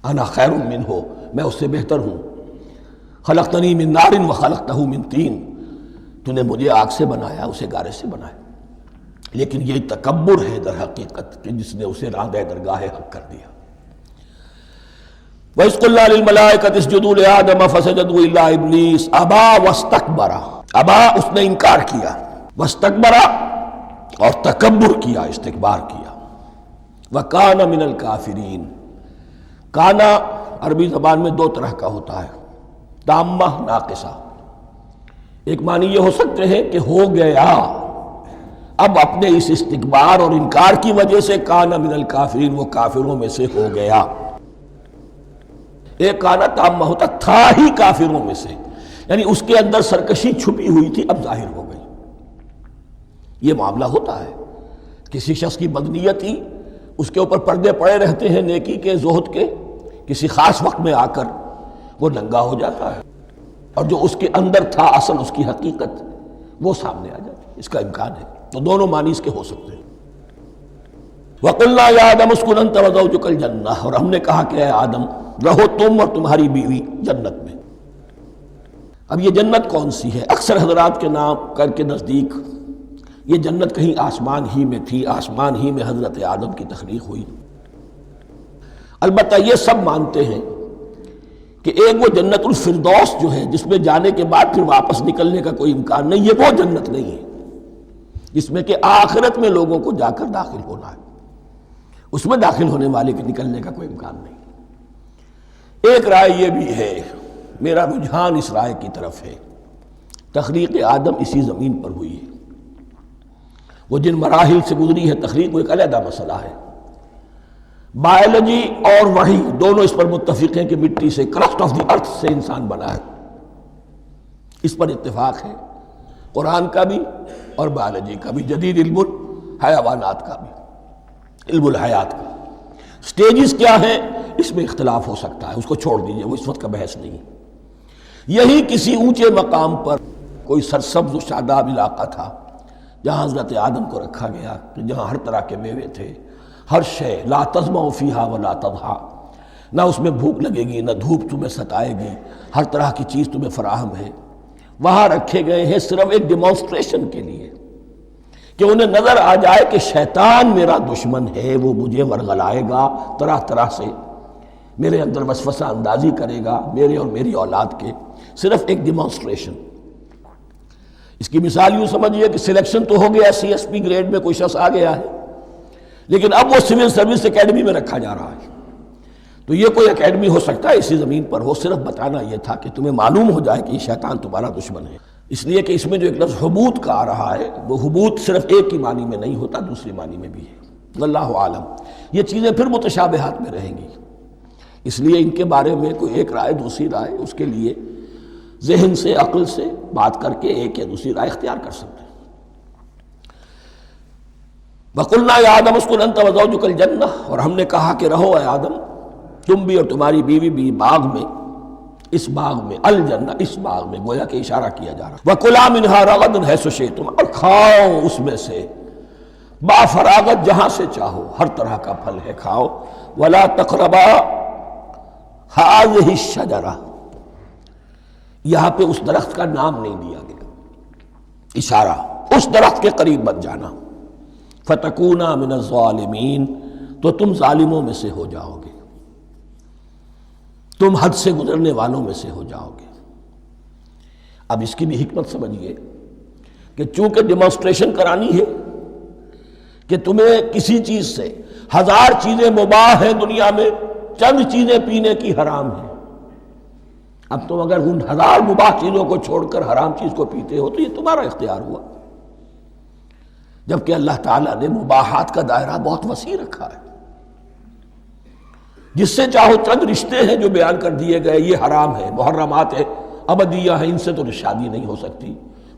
Speaker 2: انا خیر منہ، میں اس سے بہتر ہوں۔ خلقتنی من نار وخلقتہ من طین، تو نے مجھے آگ سے بنایا، اسے گارے سے بنایا۔ لیکن یہ تکبر ہے در حقیقت کہ جس نے اسے راندہ درگاہ حق کر دیا۔ وَإِذْ قُلْنَا لِلْمَلَائِكَةِ اسْجُدُوا لِآدَمَ فَسَجَدُوا إِلَّا إِبْلِيسَ أَبَىٰ وَاسْتَكْبَرَ، ابا اس نے انکار کیا، واستکبر اور تکبر کیا، استکبار کیا، وَكَانَ مِنَ الْكَافِرِينَ۔ کانا عربی زبان میں 2 طرح کا ہوتا ہے، تامہ، ناقصہ۔ ایک معنی یہ ہو سکتے ہیں کہ ہو گیا، اب اپنے اس استکبار اور انکار کی وجہ سے کانا من الکافرین، وہ کافروں میں سے ہو گیا۔ ایک کانا تامہ ہوتا تھا ہی کافروں میں سے، یعنی اس کے اندر سرکشی چھپی ہوئی تھی، اب ظاہر ہو گئی۔ یہ معاملہ ہوتا ہے، کسی شخص کی بدنیتی اس کے اوپر پردے پڑے رہتے ہیں نیکی کے، زہد کے، کسی خاص وقت میں آ کر وہ ننگا ہو جاتا ہے، اور جو اس کے اندر تھا اصل، اس کی حقیقت، وہ سامنے آ جاتی ہے۔ اس کا امکان ہے، تو دونوں معنی اس کے ہو سکتے ہیں۔ وَقُلْنَا يَا آدَمُ اسْكُنْ أَنْتَ وَزَوْجُكَ الْجَنَّةَ، اور ہم نے کہا کہ اے آدم رہو تم اور تمہاری بیوی جنت میں۔ اب یہ جنت کون سی ہے؟ اکثر حضرات کے نام کر کے نزدیک یہ جنت کہیں آسمان ہی میں تھی، آسمان ہی میں حضرت آدم کی تخلیق ہوئی۔ البتہ یہ سب مانتے ہیں کہ ایک وہ جنت الفردوس جو ہے جس میں جانے کے بعد پھر واپس نکلنے کا کوئی امکان نہیں، یہ وہ جنت نہیں ہے جس میں کہ آخرت میں لوگوں کو جا کر داخل ہونا ہے، اس میں داخل ہونے والے کے نکلنے کا کوئی امکان نہیں۔ ایک رائے یہ بھی ہے، میرا رجحان اس رائے کی طرف ہے، تخلیق آدم اسی زمین پر ہوئی ہے۔ وہ جن مراحل سے گزری ہے تخلیق وہ ایک علیحدہ مسئلہ ہے۔ بائیولوجی اور وحی دونوں اس پر متفق ہیں کہ مٹی سے، کرسٹ آف دی ارتھ سے انسان بنا ہے، اس پر اتفاق ہے، قرآن کا بھی اور بائیولوجی کا بھی، جدید علم الحیوانات کا بھی، علم الحیات کا۔ سٹیجز کیا ہیں اس میں اختلاف ہو سکتا ہے، اس کو چھوڑ دیجئے، وہ اس وقت کا بحث نہیں۔ یہی کسی اونچے مقام پر کوئی سرسبز و شاداب علاقہ تھا جہاں حضرت آدم کو رکھا گیا، جہاں ہر طرح کے میوے تھے، ہر شے، لا تظمأ فیہا ولا تضحیٰ، نہ اس میں بھوک لگے گی، نہ دھوپ تمہیں ستائے گی، ہر طرح کی چیز تمہیں فراہم ہے۔ وہاں رکھے گئے ہیں صرف ایک ڈیمانسٹریشن کے لیے کہ انہیں نظر آ جائے کہ شیطان میرا دشمن ہے، وہ مجھے ورغلائے گا، طرح طرح سے میرے اندر وسوسہ اندازی کرے گا، میرے اور میری اولاد کے، صرف ایک ڈیمانسٹریشن۔ اس کی مثال یوں سمجھیے کہ سلیکشن تو ہو گیا، سی ایس پی گریڈ میں کوئی شخص آ گیا ہے، لیکن اب وہ سول سروس اکیڈمی میں رکھا جا رہا ہے۔ تو یہ کوئی اکیڈمی ہو سکتا ہے اسی زمین پر ہو، صرف بتانا یہ تھا کہ تمہیں معلوم ہو جائے کہ یہ شیطان تمہارا دشمن ہے۔ اس لیے کہ اس میں جو ایک لفظ حبوط کا آ رہا ہے، وہ حبوط صرف ایک ہی معنی میں نہیں ہوتا، دوسری معنی میں بھی ہے، واللہ عالم۔ یہ چیزیں پھر متشابہات میں رہیں گی، اس لیے ان کے بارے میں کوئی ایک رائے دوسری رائے، اس کے لیے ذہن سے، عقل سے بات کر کے ایک یا دوسری رائے اختیار کر سکتے ہیں۔ وَقُلْنَا يَا آدَمُ اسْكُنْ أَنْتَ وَزَوْجُكَ الْجَنَّةَ، اور ہم نے کہا کہ رہو اے آدم، تم بھی اور تمہاری بیوی بھی باغ میں، اس باغ میں، الجنہ، اس باغ میں، گویا کہ اشارہ کیا جا رہا۔ وَكُلَا مِنْهَا رَغَدًا حَيْثُ شِئْتُمْ، اور کھاؤ اس میں سے با فراغت جہاں سے چاہو، ہر طرح کا پھل ہے کھاؤ۔ وَلَا تَقْرَبَا هَٰذِهِ الشَّجَرَةَ، یہاں پہ اس درخت کا نام نہیں دیا گیا، اشارہ، اس درخت کے قریب مت جانا۔ فَتَكُونَا مِنَ الظَّالِمِينَ، تو تم ظالموں میں سے ہو جاؤ گے، تم حد سے گزرنے والوں میں سے ہو جاؤ گے۔ اب اس کی بھی حکمت سمجھیے کہ چونکہ ڈیمانسٹریشن کرانی ہے کہ تمہیں کسی چیز سے، ہزار چیزیں مباح ہیں دنیا میں، چند چیزیں پینے کی حرام ہیں، اب تم اگر ان ہزار مباح چیزوں کو چھوڑ کر حرام چیز کو پیتے ہو تو یہ تمہارا اختیار ہوا، جبکہ اللہ تعالیٰ نے مباحات کا دائرہ بہت وسیع رکھا ہے۔ جس سے چاہو چند رشتے ہیں جو بیان کر دیے گئے، یہ حرام ہے، محرمات ہے، ابدیہ ہیں، ان سے تو شادی نہیں ہو سکتی،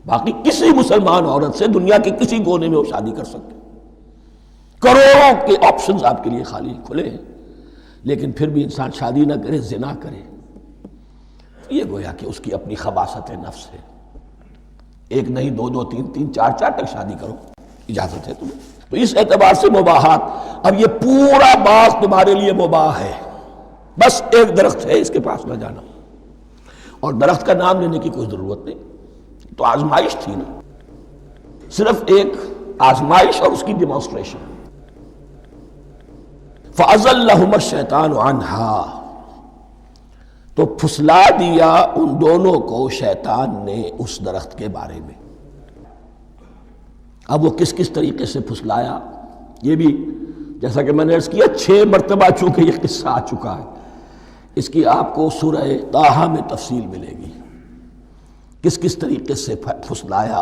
Speaker 2: باقی کسی مسلمان عورت سے دنیا کے کسی کونے میں وہ شادی کر سکتے، کروڑوں کے آپشنز آپ کے لیے خالی کھلے ہیں، لیکن پھر بھی انسان شادی نہ کرے، زنا کرے، یہ گویا کہ اس کی اپنی خباثت نفس ہے۔ ایک نہیں، دو دو، تین تین، چار چار تک شادی کرو، اجازت ہے تمہیں۔ تو اس اعتبار سے مباحات، اب یہ پورا باغ تمہارے لیے مباح ہے، بس ایک درخت ہے، اس کے پاس نہ جانا، اور درخت کا نام لینے کی کوئی ضرورت نہیں، تو آزمائش تھی نا، صرف ایک آزمائش اور اس کی ڈیمانسٹریشن۔ فَأَزَلَّهُمَا الشَّيْطَانُ عَنْهَا، تو پھسلا دیا ان دونوں کو شیطان نے اس درخت کے بارے میں۔ اب وہ کس کس طریقے سے پھسلایا، یہ بھی جیسا کہ میں نے عرض کیا 6 مرتبہ چونکہ یہ قصہ آ چکا ہے، اس کی آپ کو سورہ طٰہٰ میں تفصیل ملے گی، کس کس طریقے سے پھسلایا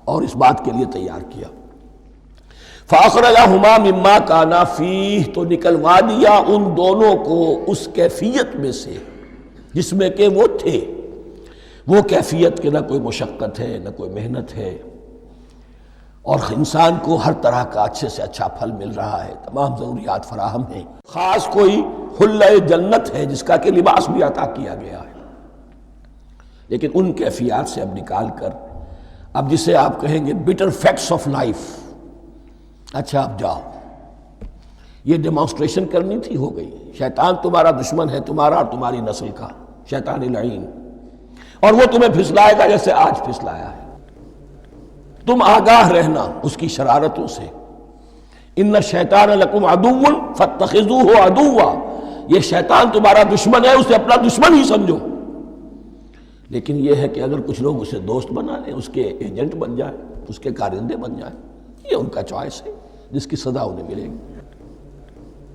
Speaker 2: اور اس بات کے لیے تیار کیا۔ فَأَخْرَجَهُمَا مِمَّا كَانَا فِيهِ، تو نکلوا دیا ان دونوں کو اس کیفیت میں سے جس میں کہ وہ تھے، وہ کیفیت کہ نہ کوئی مشقت ہے، نہ کوئی محنت ہے، اور انسان کو ہر طرح کا اچھے سے اچھا پھل مل رہا ہے، تمام ضروریات فراہم ہیں، خاص کوئی حلہ جنت ہے جس کا کہ لباس بھی عطا کیا گیا ہے، لیکن ان کیفیات سے اب نکال کر، اب جسے آپ کہیں گے bitter facts of life، اچھا اب جاؤ، یہ ڈیمانسٹریشن کرنی تھی، ہو گئی۔ شیطان تمہارا دشمن ہے، تمہارا اور تمہاری نسل کا، شیطان لعین، اور وہ تمہیں پھسلائے گا جیسے آج پھسلایا ہے۔ تم آگاہ رہنا اس کی شرارتوں سے۔ ان الشیطان لکم عدو فاتخذوہ عدوا، یہ شیطان تمہارا دشمن ہے، اسے اپنا دشمن ہی سمجھو۔ لیکن یہ ہے کہ اگر کچھ لوگ اسے دوست بنا لیں، اس کے ایجنٹ بن جائیں، اس کے کارندے بن جائیں، یہ ان کا چوائس ہے جس کی سزا انہیں ملے گی۔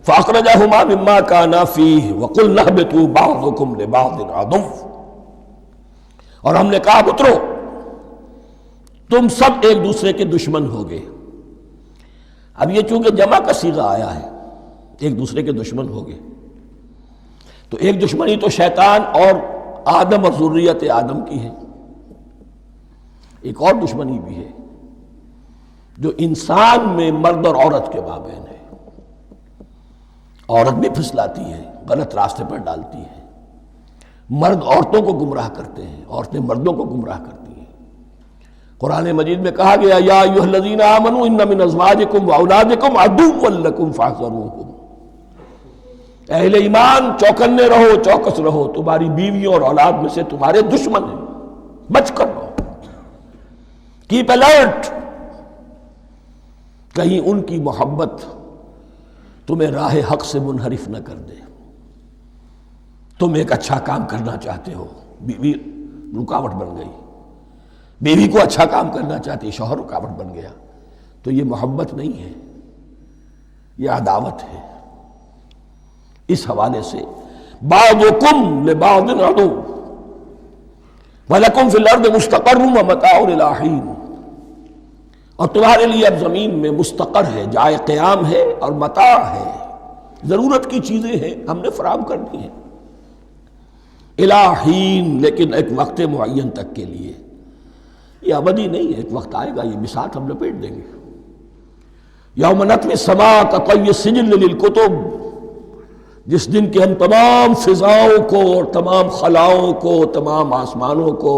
Speaker 2: فَأَخْرَجَهُمَا مِمَّا كَانَا فِيهِ وَقُلْنَا اهْبِطُوا بَعْضُكُمْ لِبَعْضٍ عَدُوٌّ، اور ہم نے کہا اترو، تم سب ایک دوسرے کے دشمن ہوگے۔ اب یہ چونکہ جمع کا صیغہ آیا ہے، ایک دوسرے کے دشمن ہوگے، تو ایک دشمنی تو شیطان اور آدم اور ذریت آدم کی ہے، ایک اور دشمنی بھی ہے جو انسان میں مرد اور عورت کے مابین ہے۔ عورت بھی پھسلاتی ہے، غلط راستے پر ڈالتی ہے، مرد عورتوں کو گمراہ کرتے ہیں، عورتیں مردوں کو گمراہ کرتی ہیں۔ قرآن مجید میں کہا گیا یا ایھا الذین آمنوا ان من ازواجکم واولادکم عدوا لکم فاحذروہم، اہل ایمان چوکنے رہو، چوکس رہو، تمہاری بیویوں اور اولاد میں سے تمہارے دشمن ہیں، بچ کر رہو، کیپ الرٹ، کہیں ان کی محبت تمہیں راہ حق سے منحرف نہ کر دے۔ تم ایک اچھا کام کرنا چاہتے ہو، بیوی رکاوٹ بن گئی، بیوی کو اچھا کام کرنا چاہتی، شوہر رکاوٹ بن گیا، تو یہ محبت نہیں ہے، یہ عداوت ہے۔ اس حوالے سے بعضکم لبعض عدو وَلَكُمْ فِي الْأَرْضِ مُسْتَقَرٌّ وَمَتَاعٌ إِلَىٰ حِينٍ، اور تمہارے لیے اب زمین میں مستقر ہے، جائے قیام ہے اور متاع ہے، ضرورت کی چیزیں ہیں ہم نے فراہم کر دی ہیں، اِلَىٰ حِين، لیکن ایک وقت معین تک کے لیے، یہ ابدی نہیں ہے، ایک وقت آئے گا یہ بساط ہم لپیٹ دیں گے۔ یوم نطوی السماء کطی السجل للکتب، جس دن کہ ہم تمام فضاؤں کو اور تمام خلاؤں کو، تمام آسمانوں کو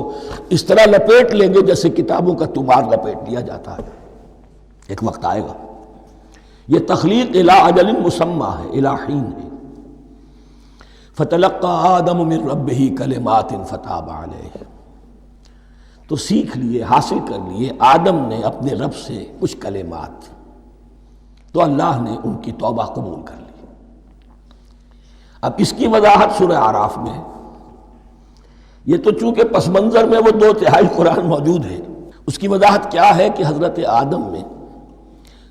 Speaker 2: اس طرح لپیٹ لیں گے جیسے کتابوں کا طمار لپیٹ لیا جاتا ہے۔ ایک وقت آئے گا، یہ تخلیق الی اجل مسمى ہے، الی حین ہے۔ فتلقى آدم من ربہ کلمات فتاب علیہ، تو سیکھ لیے، حاصل کر لیے آدم نے اپنے رب سے کچھ کلمات، تو اللہ نے ان کی توبہ قبول کر لی۔ اب اس کی وضاحت سورہ اعراف میں ہے، یہ تو چونکہ پس منظر میں وہ 2/3 قرآن موجود ہے، اس کی وضاحت کیا ہے کہ حضرت آدم میں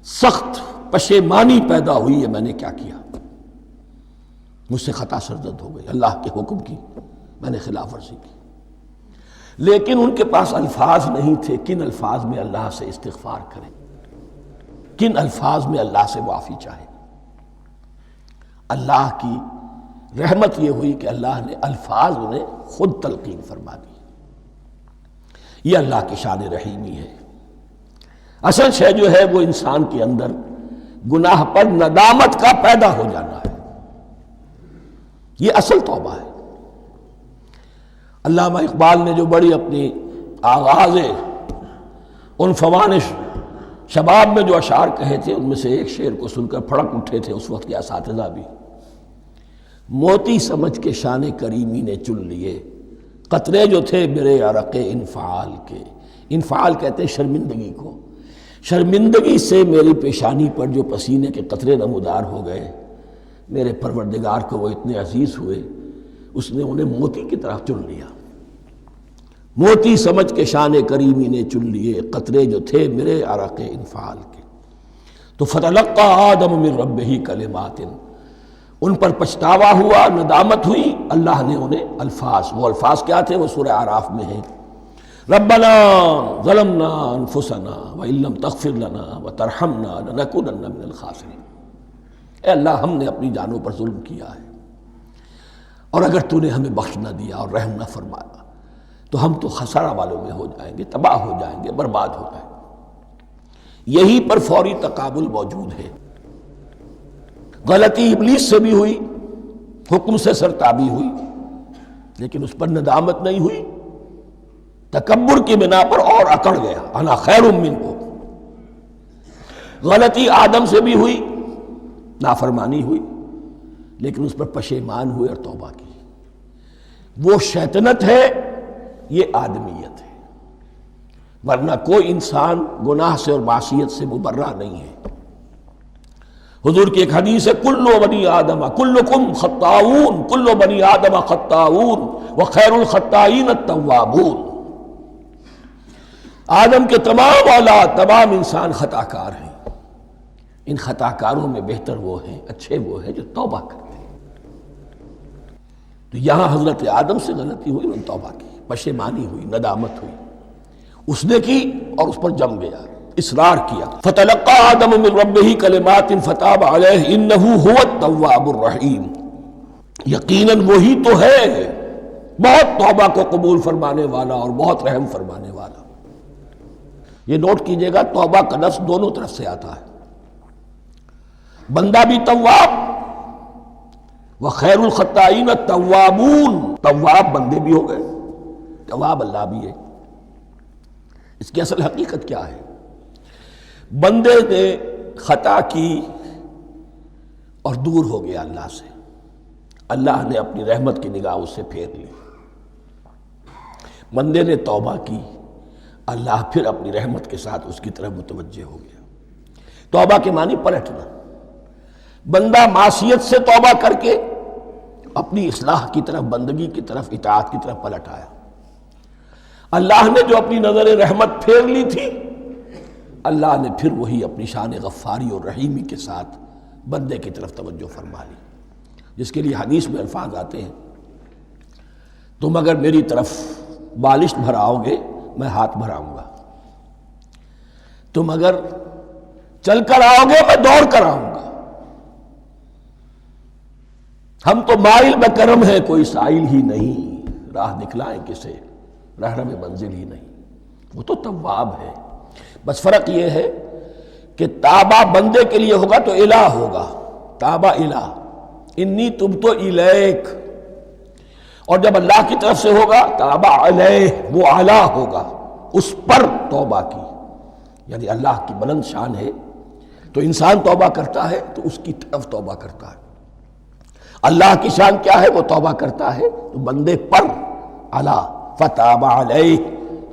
Speaker 2: سخت پشیمانی پیدا ہوئی ہے، میں نے کیا کیا، مجھ سے خطا سرزد ہو گئی، اللہ کے حکم کی میں نے خلاف ورزی کی، لیکن ان کے پاس الفاظ نہیں تھے کن الفاظ میں اللہ سے استغفار کریں، کن الفاظ میں اللہ سے معافی چاہیں۔ اللہ کی رحمت یہ ہوئی کہ اللہ نے الفاظ انہیں خود تلقین فرما دی۔ یہ اللہ کی شان رحیمی ہے۔ اصل شے جو ہے وہ انسان کے اندر گناہ پر ندامت کا پیدا ہو جانا ہے، یہ اصل توبہ ہے۔ علامہ اقبال نے جو بڑی اپنی آغاز عنفوان شباب میں جو اشعار کہے تھے، ان میں سے ایک شعر کو سن کر پھڑک اٹھے تھے اس وقت کے اساتذہ بھی۔ موتی سمجھ کے شان کریمی نے چن لیے، قطرے جو تھے میرے عرق انفعال کے، انفعال کہتے ہیں شرمندگی کو، شرمندگی سے میری پیشانی پر جو پسینے کے قطرے نمودار ہو گئے، میرے پروردگار کو وہ اتنے عزیز ہوئے، اس نے انہیں موتی کی طرح چن لیا۔ موتی سمجھ کے شان کریمی نے چن لیے، قطرے جو تھے میرے عرق انفعال کے، تو فتلقى آدم من ربہ کلمات، ان پر پچھتاوا ہوا، ندامت ہوئی، اللہ نے انہیں الفاظ، وہ الفاظ کیا تھے وہ سورہ اعراف میں ہیں، ربنا ظلمنا انفسنا وان لم تغفر لنا وترحمنا لنکونن من الخاسرین، اے اللہ ہم نے اپنی جانوں پر ظلم کیا ہے، اور اگر تو نے ہمیں بخش نہ دیا اور رحم نہ فرمایا تو ہم تو خسارہ والوں میں ہو جائیں گے، تباہ ہو جائیں گے، برباد ہو جائیں گے۔ یہی پر فوری تقابل موجود ہے۔ غلطی ابلیس سے بھی ہوئی، حکم سے سرتابی ہوئی، لیکن اس پر ندامت نہیں ہوئی، تکبر کی بنا پر اور اکڑ گیا، انا خیر منہ۔ غلطی آدم سے بھی ہوئی، نافرمانی ہوئی، لیکن اس پر پشیمان ہوئے اور توبہ کی۔ وہ شیطنت ہے، یہ آدمیت ہے، ورنہ کوئی انسان گناہ سے اور معصیت سے مبرہ نہیں ہے۔ حضور کی ایک حدیث ہے، کل بنی آدم کلکم خطاؤون، کل بنی آدم خطاؤون وخیر الخطائین التوابون۔ آدم کے تمام اولاد، تمام انسان خطا کار ہیں، ان خطا کاروں میں بہتر وہ ہیں، اچھے وہ ہیں جو توبہ کرتے ہیں۔ تو یہاں حضرت آدم سے غلطی ہوئی، انہوں نے توبہ کی، پشیمانی ہوئی، ندامت ہوئی، اس نے کی اور اس پر جم گیا، اصرار کیا۔ فتلقى آدم من ربه کلمات فتاب علیہ انہ هو التواب الرحیم۔ یقیناً وہی تو ہے بہت توبہ کو قبول فرمانے والا اور بہت رحم فرمانے والا۔ یہ نوٹ کیجئے گا، توبہ کا لفظ دونوں طرف سے آتا ہے، بندہ بھی تواب وخیر الخطائین التوابون، تواب بندے بھی ہو گئے، تواب اللہ بھی ہے۔ اس کی اصل حقیقت کیا ہے؟ بندے نے خطا کی اور دور ہو گیا اللہ سے، اللہ نے اپنی رحمت کی نگاہ اس سے پھیر لی۔ بندے نے توبہ کی، اللہ پھر اپنی رحمت کے ساتھ اس کی طرف متوجہ ہو گیا۔ توبہ کے معنی پلٹنا۔ بندہ معصیت سے توبہ کر کے اپنی اصلاح کی طرف، بندگی کی طرف، اطاعت کی طرف پلٹ آیا۔ اللہ نے جو اپنی نظر رحمت پھیر لی تھی، اللہ نے پھر وہی اپنی شان غفاری اور رحیمی کے ساتھ بندے کی طرف توجہ فرما لی، جس کے لیے حدیث میں الفاظ آتے ہیں، تم اگر میری طرف بالشت بھراؤ گے میں ہاتھ بھراؤں گا، تم اگر چل کر آؤ گے میں دوڑ کر آؤں گا، ہم تو مائل بکرم ہیں کوئی سائل ہی نہیں، راہ دکھلائیں کسے رہنم منزل ہی نہیں۔ وہ تو تواب ہے، بس فرق یہ ہے کہ تابہ بندے کے لیے ہوگا تو الہ ہوگا، تابہ الہ، انی تبت الیک، اور جب اللہ کی طرف سے ہوگا تابہ علیہ، وہ اعلیٰ ہوگا، اس پر توبہ کی، یعنی اللہ کی بلند شان ہے تو انسان توبہ کرتا ہے تو اس کی طرف توبہ کرتا ہے۔ اللہ کی شان کیا ہے؟ وہ توبہ کرتا ہے تو بندے پر اعلیٰ، فتاب علیہ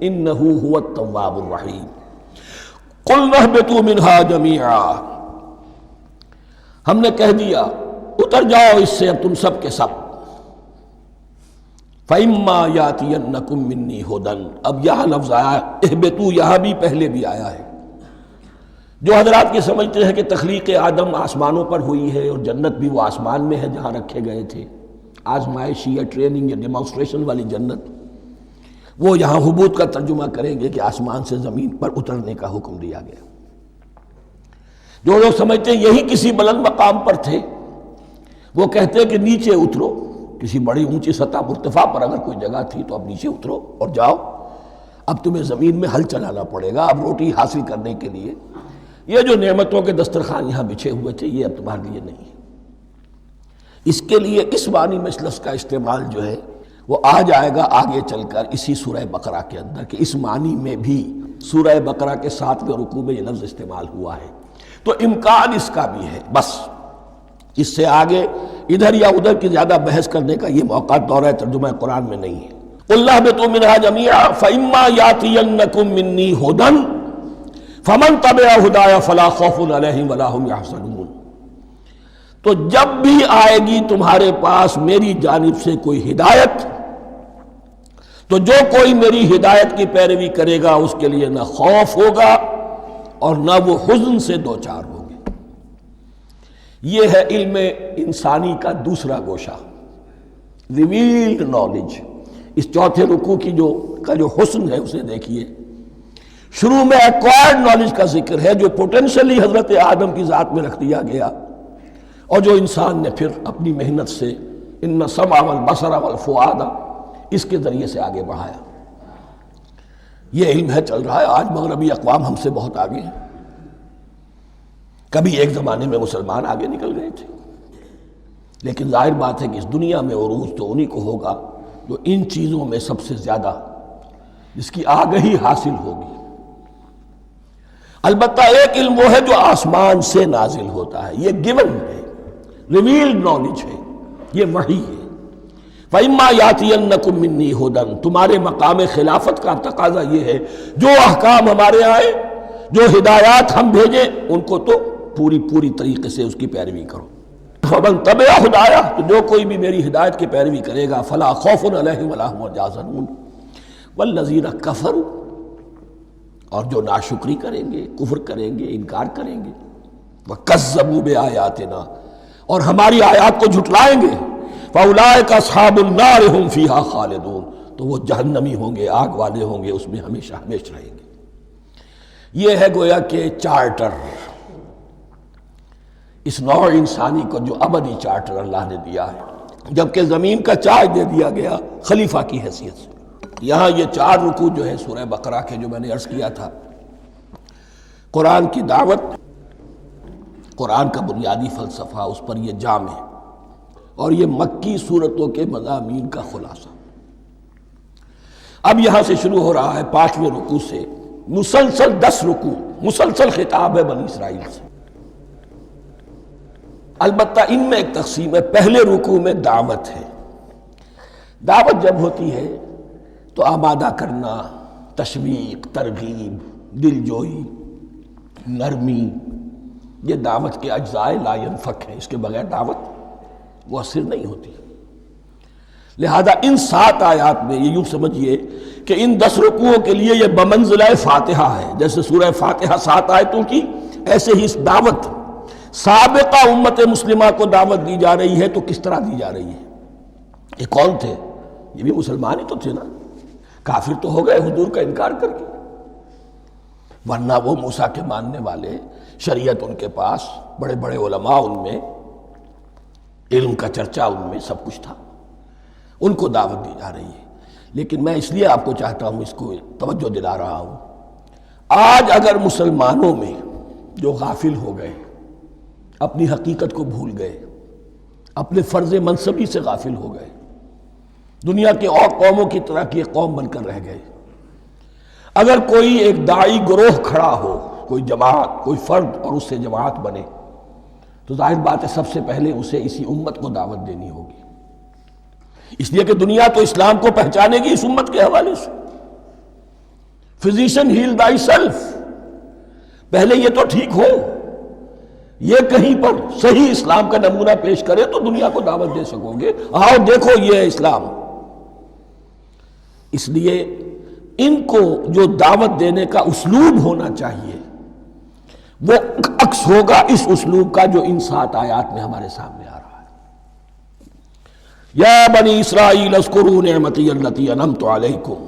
Speaker 2: انہ هو التواب الرحیم۔ قلنا اہبطوا منہا جمیعا، ہم نے کہہ دیا اتر جاؤ اس سے اب تم سب کے سب۔ فَإِمَّا يَأْتِيَنَّكُم مِّنِّي هُدًى، اب یہاں لفظ آیا اہبطوا، یہاں بھی پہلے بھی آیا ہے۔ جو حضرات یہ سمجھتے ہیں کہ تخلیق آدم آسمانوں پر ہوئی ہے اور جنت بھی وہ آسمان میں ہے جہاں رکھے گئے تھے، آزمائشی یا ٹریننگ یا ڈیمانسٹریشن والی جنت، وہ یہاں حبوط کا ترجمہ کریں گے کہ آسمان سے زمین پر اترنے کا حکم دیا گیا۔ جو لوگ سمجھتے ہیں یہی کسی بلند مقام پر تھے، وہ کہتے ہیں کہ نیچے اترو، کسی بڑی اونچی سطح مرتفع پر اگر کوئی جگہ تھی تو اب نیچے اترو اور جاؤ، اب تمہیں زمین میں ہل چلانا پڑے گا، اب روٹی حاصل کرنے کے لیے یہ جو نعمتوں کے دسترخوان یہاں بچھے ہوئے تھے یہ اب تمہارے لیے نہیں ہے۔ اس کے لیے اس معنی میں اس لفظ کا استعمال جو ہے وہ آ جائے گا آگے چل کر اسی سورہ بقرہ کے اندر، کہ اس معنی میں بھی سورہ بقرہ کے 7ویں رکوع میں یہ لفظ استعمال ہوا ہے، تو امکان اس کا بھی ہے۔ بس اس سے آگے ادھر یا ادھر کی زیادہ بحث کرنے کا یہ موقع دورہ ترجمہ قرآن میں نہیں ہے۔ قُلْ اهْبِطُوا مِنْهَا جَمِيعًا فَإِمَّا يَأْتِيَنَّكُم مِّنِّي هُدًى فَمَن تَبِعَ هُدَايَ فَلَا خَوْفٌ عَلَيْهِمْ وَلَا هُمْ يَحْزَنُونَ، تو جب بھی آئے گی تمہارے پاس میری جانب سے کوئی ہدایت، تو جو کوئی میری ہدایت کی پیروی کرے گا اس کے لیے نہ خوف ہوگا اور نہ وہ حزن سے دوچار ہوگے۔ یہ ہے علم انسانی کا دوسرا گوشہ، ریویلڈ نالج۔ اس چوتھے رکوع کی جو حسن ہے اسے دیکھیے، شروع میں ایکوائرڈ نالج کا ذکر ہے جو پوٹینشلی حضرت آدم کی ذات میں رکھ دیا گیا، اور جو انسان نے پھر اپنی محنت سے ان السمع والبصر والفؤاد اس کے ذریعے سے آگے بڑھایا۔ یہ علم ہے چل رہا ہے، آج مغربی اقوام ہم سے بہت آگے ہیں، کبھی ایک زمانے میں مسلمان آگے نکل گئے تھے، لیکن ظاہر بات ہے کہ اس دنیا میں عروج تو انہی کو ہوگا جو ان چیزوں میں سب سے زیادہ جس کی آگہی حاصل ہوگی۔ البتہ ایک علم وہ ہے جو آسمان سے نازل ہوتا ہے، یہ گیون ہے، ریویلڈ نالج ہے، یہ وحی ہے۔ فَإِمَّا يَأْتِيَنَّكُم مِّنِّي هُدًى، تمہارے مقام خلافت کا تقاضا یہ ہے جو احکام ہمارے آئے، جو ہدایات ہم بھیجیں، ان کو تو پوری طریقے سے اس کی پیروی کرو۔ فَمَن تَبِعَ ہدایہ، تو جو کوئی بھی میری ہدایت کی پیروی کرے گا، فَلَا خَوْفٌ عَلَيْهِمْ وَلَا هُمْ يَحْزَنُونَ وَالَّذِينَ كَفَرُوا، اور جو ناشکری کریں گے، کفر کریں گے، انکار کریں گے، وَكَذَّبُوا بِآيَاتِنَا، اور ہماری آیات کو جھٹلائیں گے، فَأُولَٰئِكَ أَصْحَابُ النَّارِ هُمْ فِيهَا خَالِدُونَ، تو وہ جہنمی ہوں گے، آگ والے ہوں گے، اس میں ہمیشہ ہمیشہ رہیں گے۔ یہ ہے گویا کہ چارٹر، اس نوع انسانی کو جو ابدی چارٹر اللہ نے دیا ہے، جبکہ زمین کا چارج دے دیا گیا خلیفہ کی حیثیت سے۔ یہاں یہ 4 رکوع جو ہے سورہ بقرہ کے، جو میں نے عرض کیا تھا، قرآن کی دعوت، قرآن کا بنیادی فلسفہ، اس پر یہ جام ہے، اور یہ مکی صورتوں کے مضامین کا خلاصہ۔ اب یہاں سے شروع ہو رہا ہے 5ویں رکوع سے، مسلسل 10 رکوع، مسلسل خطاب ہے بنی اسرائیل سے۔ البتہ ان میں ایک تقسیم ہے، پہلے رکوع میں دعوت ہے۔ دعوت جب ہوتی ہے تو آمادہ کرنا، تشویق، ترغیب، دل جوئی، نرمی، یہ دعوت کے اجزاء لا ينفک ہیں، اس کے بغیر دعوت مؤثر نہیں ہوتی۔ لہذا ان 7 آیات میں یہ یوں سمجھیے کہ ان 10 رکوعوں کے لیے یہ بمنزلہ فاتحہ ہے، جیسے سورہ فاتحہ 7 آیتوں کی، ایسے ہی اس دعوت سابقہ امت مسلمہ کو دعوت دی جا رہی ہے۔ تو کس طرح دی جا رہی ہے؟ یہ کون تھے؟ یہ بھی مسلمان ہی تو تھے نا، کافر تو ہو گئے حضور کا انکار کر کے، ورنہ وہ موسیٰ کے ماننے والے، شریعت ان کے پاس، بڑے بڑے علماء ان میں، علم کا چرچا ان میں، سب کچھ تھا، ان کو دعوت دی جا رہی ہے۔ لیکن میں اس لیے آپ کو چاہتا ہوں، اس کو توجہ دلا رہا ہوں، آج اگر مسلمانوں میں جو غافل ہو گئے، اپنی حقیقت کو بھول گئے، اپنے فرض منصبی سے غافل ہو گئے، دنیا کے اور قوموں کی طرح کی ایک قوم بن کر رہ گئے، اگر کوئی ایک داعی گروہ کھڑا ہو، کوئی جماعت، کوئی فرد، اور اس سے جماعت بنے، تو ظاہر بات ہے سب سے پہلے اسے اسی امت کو دعوت دینی ہوگی، اس لیے کہ دنیا تو اسلام کو پہچانے گی اس امت کے حوالے سے۔ فزیشن ہیل تھائی سیلف، پہلے یہ تو ٹھیک ہو، یہ کہیں پر صحیح اسلام کا نمونہ پیش کرے تو دنیا کو دعوت دے سکو گے، آؤ دیکھو یہ ہے اسلام۔ اس لیے ان کو جو دعوت دینے کا اسلوب ہونا چاہیے وہ عکس ہوگا اس اسلوب کا جو ان 7 آیات میں ہمارے سامنے آ رہا ہے۔ یا بنی اسرائیل اذکروا نعمتی التی انعمت علیکم،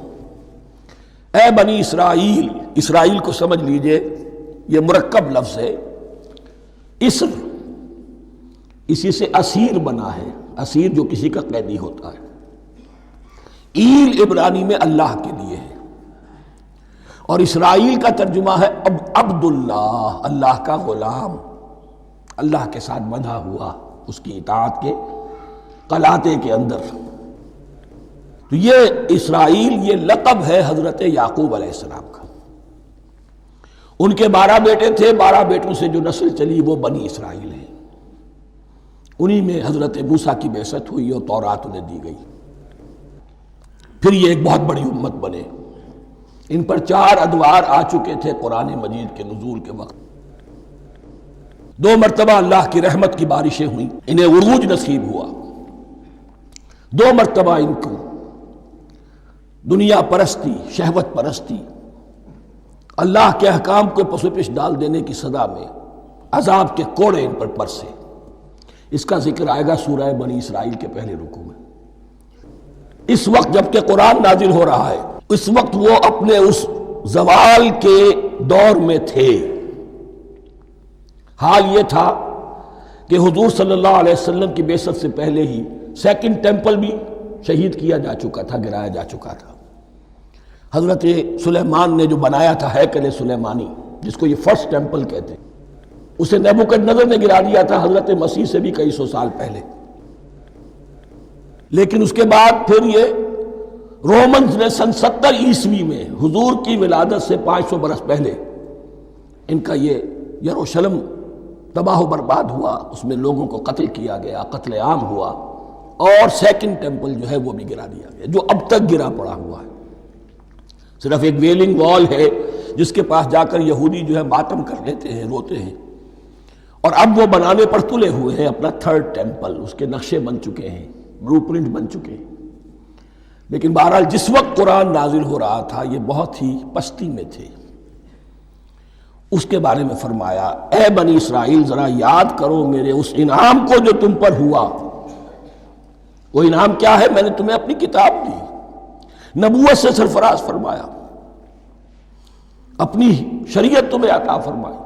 Speaker 2: اے بنی اسرائیل، اسرائیل کو سمجھ لیجئے یہ مرکب لفظ ہے، اسر اسی سے اسیر بنا ہے، اسیر جو کسی کا قیدی ہوتا ہے، ایل عبرانی میں اللہ کے لیے ہے، اور اسرائیل کا ترجمہ ہے عبداللہ، اللہ کا غلام، اللہ کے ساتھ بندھا ہوا، اس کی اطاعت کے قلاتے کے اندر۔ تو یہ اسرائیل یہ لقب ہے حضرت یعقوب علیہ السلام کا، ان کے 12 بیٹے تھے، 12 بیٹوں سے جو نسل چلی وہ بنی اسرائیل ہے، انہی میں حضرت موسیٰ کی بعثت ہوئی اور تورات انہیں دی گئی، پھر یہ ایک بہت بڑی امت بنے۔ ان پر 4 ادوار آ چکے تھے قرآن مجید کے نزول کے وقت، 2 مرتبہ اللہ کی رحمت کی بارشیں ہوئیں، انہیں عروج نصیب ہوا، 2 مرتبہ ان کو دنیا پرستی، شہوت پرستی، اللہ کے احکام کو پس و پیش ڈال دینے کی سزا میں عذاب کے کوڑے ان پر برسے۔ اس کا ذکر آئے گا سورہ بنی اسرائیل کے پہلے رکوع میں۔ اس وقت جب کہ قرآن نازل ہو رہا ہے، اس وقت وہ اپنے اس زوال کے دور میں تھے۔ حال یہ تھا کہ حضور صلی اللہ علیہ وسلم کی بعثت سے پہلے ہی 2nd ٹیمپل بھی شہید کیا جا چکا تھا، گرایا جا چکا تھا۔ حضرت سلیمان نے جو بنایا تھا ہیکل سلیمانی، جس کو یہ فرسٹ ٹیمپل کہتے ہیں، اسے نیبوکدنضر نے گرا دیا تھا حضرت مسیح سے بھی کئی 100 سال پہلے۔ لیکن اس کے بعد پھر یہ رومنز نے سن 70 عیسوی میں حضور کی ولادت سے 500 برس پہلے ان کا یہ یروشلم تباہ و برباد ہوا، اس میں لوگوں کو قتل کیا گیا، قتل عام ہوا، اور سیکنڈ ٹیمپل جو ہے وہ بھی گرا دیا گیا، جو اب تک گرا پڑا ہوا ہے۔ صرف ایک ویلنگ وال ہے جس کے پاس جا کر یہودی جو ہے ماتم کر لیتے ہیں، روتے ہیں، اور اب وہ بنانے پر تلے ہوئے ہیں اپنا تھرڈ ٹیمپل، اس کے نقشے بن چکے ہیں، بلو پرنٹ بن چکے ہیں۔ لیکن بہرحال جس وقت قرآن نازل ہو رہا تھا یہ بہت ہی پستی میں تھے۔ اس کے بارے میں فرمایا، اے بنی اسرائیل ذرا یاد کرو میرے اس انعام کو جو تم پر ہوا۔ وہ انعام کیا ہے؟ میں نے تمہیں اپنی کتاب دی، نبوت سے سرفراز فرمایا، اپنی شریعت تمہیں عطا فرمائی،